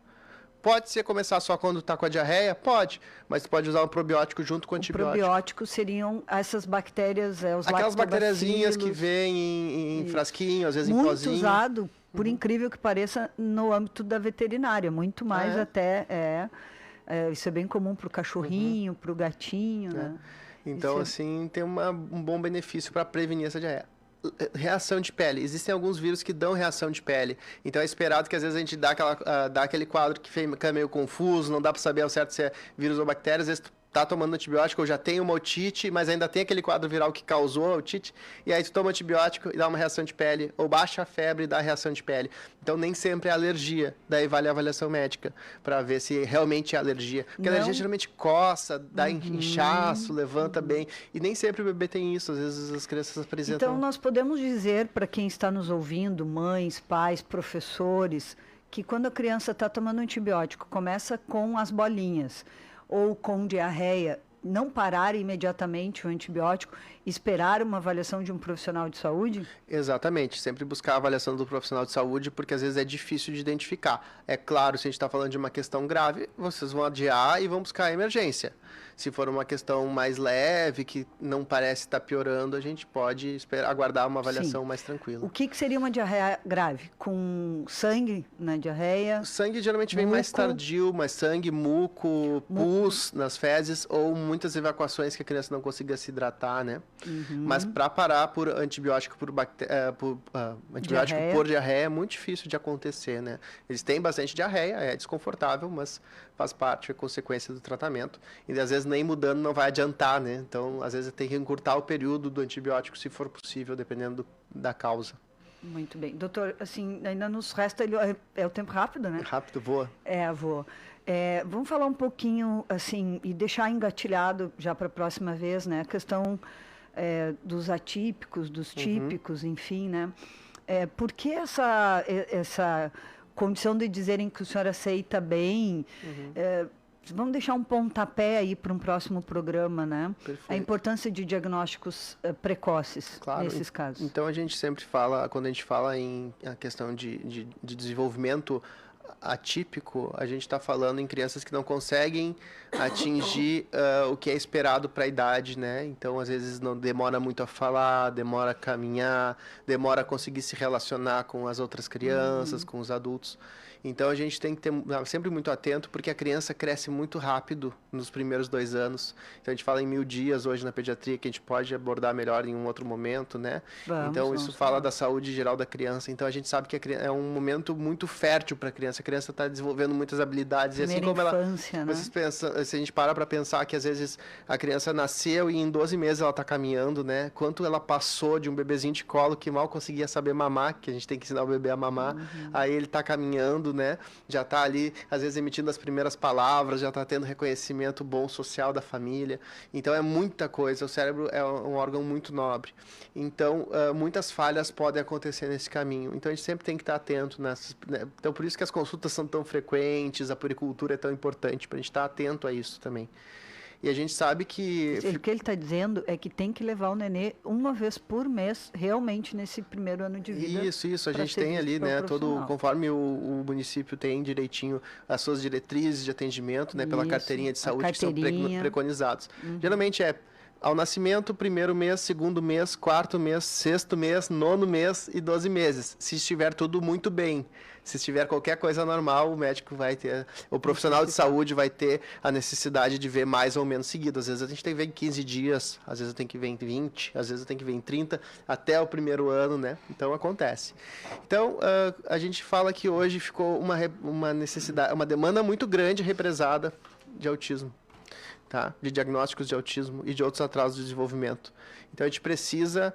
Speaker 1: Pode ser começar só quando está com a diarreia? Pode, mas você pode usar um probiótico junto com o antibiótico.
Speaker 2: Probióticos seriam essas bactérias, os
Speaker 1: aquelas bactériazinhas que vêm em frasquinho, às vezes em pozinho.
Speaker 2: Muito usado, por incrível que pareça, no âmbito da veterinária, muito mais até. Isso é bem comum para o cachorrinho, para o gatinho, né?
Speaker 1: Então, assim, tem um bom benefício para prevenir essa diarreia. Reação de pele. Existem alguns vírus que dão reação de pele. Então é esperado que às vezes a gente dá aquele quadro que fica meio confuso, não dá para saber ao certo se é vírus ou bactéria. Às vezes tu tá tomando antibiótico ou já tem uma otite, mas ainda tem aquele quadro viral que causou a otite, e aí tu toma antibiótico e dá uma reação de pele, ou baixa a febre e dá reação de pele. Então nem sempre é alergia, daí vale a avaliação médica, para ver se realmente é alergia. Porque a alergia geralmente coça, dá inchaço, levanta bem, e nem sempre o bebê tem isso, às vezes as crianças apresentam...
Speaker 2: Então nós podemos dizer para quem está nos ouvindo, mães, pais, professores, que quando a criança está tomando antibiótico, começa com as bolinhas, ou com diarreia, não parar imediatamente o antibiótico, esperar uma avaliação de um profissional de saúde?
Speaker 1: Exatamente, sempre buscar a avaliação do profissional de saúde, porque às vezes é difícil de identificar. É claro, se a gente está falando de uma questão grave, vocês vão adiar e vão buscar a emergência. Se for uma questão mais leve, que não parece estar piorando, a gente pode aguardar uma avaliação mais tranquila.
Speaker 2: O que seria uma diarreia grave? Com sangue na diarreia?
Speaker 1: O sangue geralmente vem mais tardio, mais sangue, muco, pus nas fezes, ou muitas evacuações que a criança não consiga se hidratar, né? Mas para parar por antibiótico por diarreia é muito difícil de acontecer, né? Eles têm bastante diarreia, é desconfortável, mas faz parte, é consequência do tratamento. E às vezes nem mudando não vai adiantar, né? Então, às vezes tem que encurtar o período do antibiótico, se for possível, dependendo da causa.
Speaker 2: Muito bem. Doutor, assim, ainda nos resta... É o tempo rápido, né?
Speaker 1: Rápido, voa.
Speaker 2: Voa. Vamos falar um pouquinho, assim, e deixar engatilhado já para a próxima vez, né? A questão dos atípicos, dos típicos, enfim, né? Por que essa condição de dizerem que o senhor aceita bem... Vamos deixar um pontapé aí para um próximo programa, né?
Speaker 1: Perfeito.
Speaker 2: A importância de diagnósticos precoces nesses casos.
Speaker 1: Então, a gente sempre fala, quando a gente fala em a questão de desenvolvimento atípico, a gente está falando em crianças que não conseguem atingir o que é esperado para a idade, né? Então, às vezes, não demora muito a falar, demora a caminhar, demora a conseguir se relacionar com as outras crianças, com os adultos. Então, a gente tem que ter sempre muito atento, porque a criança cresce muito rápido nos primeiros 2 anos. Então, a gente fala em 1000 dias hoje na pediatria, que a gente pode abordar melhor em um outro momento, né? Então, isso fala da saúde geral da criança. Então, a gente sabe que é um momento muito fértil para a criança. A criança está desenvolvendo muitas habilidades. E assim como
Speaker 2: infância, né?
Speaker 1: Vocês pensam, se a gente para pensar que, às vezes, a criança nasceu e em 12 meses ela está caminhando, né? Quanto ela passou de um bebezinho de colo que mal conseguia saber mamar, que a gente tem que ensinar o bebê a mamar. Aí ele está caminhando, né? Já está ali, às vezes, emitindo as primeiras palavras, já está tendo reconhecimento crescimento bom social da família. Então é muita coisa, o cérebro é um órgão muito nobre. Então muitas falhas podem acontecer nesse caminho. Então a gente sempre tem que estar atento nessas, né? Então por isso que as consultas são tão frequentes, a puericultura é tão importante, para a gente estar atento a isso também. E a gente sabe que...
Speaker 2: O que ele está dizendo é que tem que levar o nenê uma vez por mês, realmente, nesse primeiro ano de vida.
Speaker 1: Isso. A gente tem ali, né, conforme o município tem direitinho as suas diretrizes de atendimento, né, pela carteirinha de saúde, que são preconizados. Geralmente é ao nascimento, 1º mês, 2º mês, 4º mês, 6º mês, 9º mês e 12 meses. Se estiver tudo muito bem. Se estiver qualquer coisa normal, o médico vai ter, o profissional de saúde vai ter a necessidade de ver mais ou menos seguido. Às vezes a gente tem que ver em 15 dias, às vezes tem que ver em 20, às vezes tem que ver em 30, até o 1º ano, né? Então acontece. Então, a gente fala que hoje ficou uma necessidade, uma demanda muito grande represada de autismo. Tá? De diagnósticos de autismo e de outros atrasos de desenvolvimento. Então a gente precisa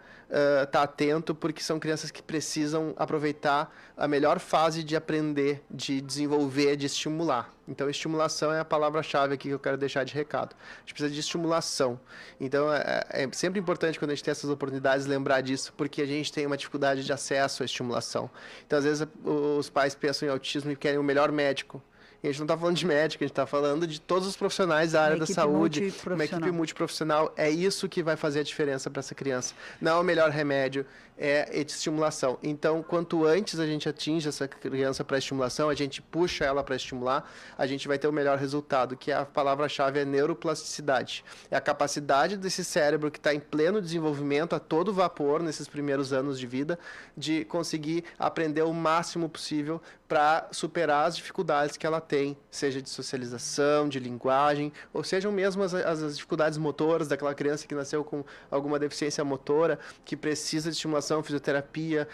Speaker 1: estar atento, porque são crianças que precisam aproveitar a melhor fase de aprender, de desenvolver, de estimular. Então estimulação é a palavra-chave aqui que eu quero deixar de recado. A gente precisa de estimulação. Então é sempre importante, quando a gente tem essas oportunidades, lembrar disso, porque a gente tem uma dificuldade de acesso à estimulação. Então às vezes os pais pensam em autismo e querem o melhor médico. A gente não está falando de médico, a gente está falando de todos os profissionais da área da saúde, uma equipe multiprofissional. É isso que vai fazer a diferença para essa criança. Não é o melhor remédio, é de estimulação. Então, quanto antes a gente atinge essa criança para estimulação, a gente puxa ela para estimular, a gente vai ter o melhor resultado, que a palavra-chave é neuroplasticidade. É a capacidade desse cérebro que está em pleno desenvolvimento, a todo vapor, nesses primeiros anos de vida, de conseguir aprender o máximo possível para superar as dificuldades que ela tem, seja de socialização, de linguagem, ou sejam mesmo as dificuldades motoras daquela criança que nasceu com alguma deficiência motora, que precisa de estimulação, fisioterapia,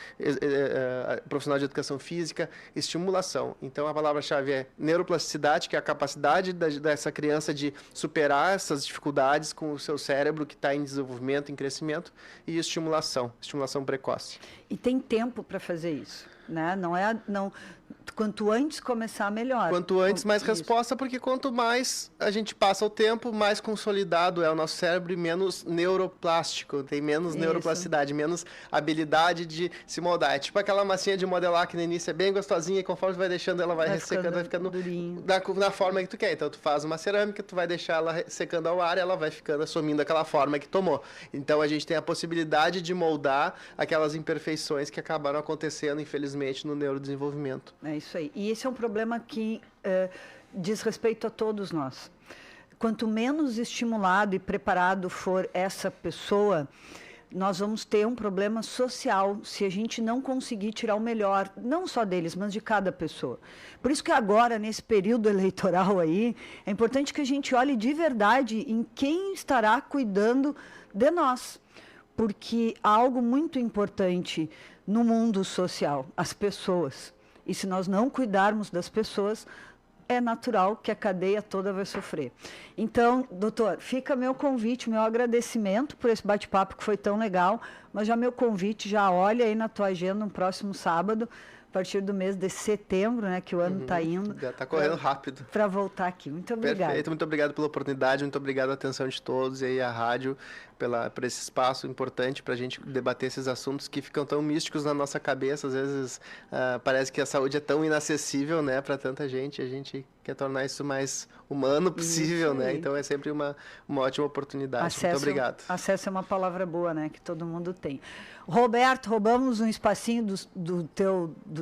Speaker 1: profissional de educação física, estimulação. Então a palavra-chave é neuroplasticidade, que é a capacidade dessa criança de superar essas dificuldades com o seu cérebro que está em desenvolvimento, em crescimento, e estimulação precoce.
Speaker 2: E tem tempo para fazer isso, né? Quanto antes começar, melhor.
Speaker 1: Quanto antes, mais resposta, porque quanto mais a gente passa o tempo, mais consolidado é o nosso cérebro e menos neuroplástico, tem menos neuroplasticidade, menos habilidade de se moldar. É tipo aquela massinha de modelar que no início é bem gostosinha e conforme tu vai deixando ela vai ressecando, vai ficando na forma que tu quer. Então tu faz uma cerâmica, tu vai deixar ela secando ao ar e ela vai ficando assumindo aquela forma que tomou. Então a gente tem a possibilidade de moldar aquelas imperfeições que acabaram acontecendo, infelizmente, no neurodesenvolvimento.
Speaker 2: É isso aí. E esse é um problema que diz respeito a todos nós. Quanto menos estimulado e preparado for essa pessoa, nós vamos ter um problema social se a gente não conseguir tirar o melhor, não só deles, mas de cada pessoa. Por isso que agora, nesse período eleitoral aí, é importante que a gente olhe de verdade em quem estará cuidando de nós. Porque há algo muito importante no mundo social, as pessoas. E se nós não cuidarmos das pessoas, é natural que a cadeia toda vai sofrer. Então, doutor, fica meu convite, meu agradecimento por esse bate-papo que foi tão legal, mas já meu convite, já olha aí na tua agenda no próximo sábado, a partir do mês de setembro, né, que o ano está indo.
Speaker 1: Já está correndo rápido.
Speaker 2: Para voltar aqui. Muito obrigada.
Speaker 1: Perfeito, muito obrigado pela oportunidade, muito obrigado pela atenção de todos e aí a rádio por esse espaço importante para a gente debater esses assuntos que ficam tão místicos na nossa cabeça. Às vezes parece que a saúde é tão inacessível, né, para tanta gente. A gente quer tornar isso mais humano possível, né? Então é sempre uma ótima oportunidade. Muito obrigado.
Speaker 2: Acesso é uma palavra boa, né, que todo mundo tem. Roberto, roubamos um espacinho do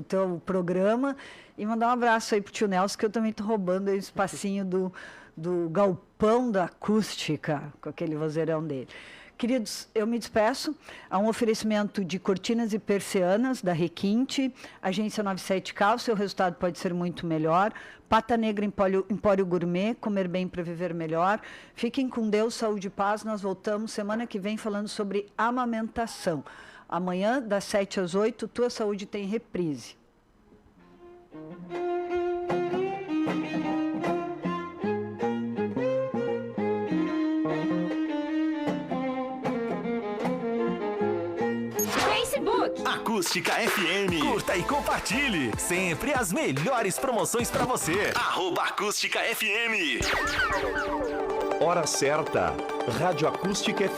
Speaker 2: teu programa e mandar um abraço aí pro tio Nelson, que eu também estou roubando aí o espacinho do galpão da acústica, com aquele vozeirão dele. Queridos, eu me despeço. Há um oferecimento de cortinas e persianas da Requinte, Agência 97K, o seu resultado pode ser muito melhor. Pata Negra Empório Gourmet, comer bem para viver melhor. Fiquem com Deus, saúde e paz. Nós voltamos semana que vem falando sobre amamentação. Amanhã, das 7 às 8, Tua Saúde tem reprise.
Speaker 4: Facebook.
Speaker 6: Acústica FM. Curta e compartilhe. Sempre as melhores promoções pra você. @Acústica FM.
Speaker 11: Hora certa. Rádio Acústica FM.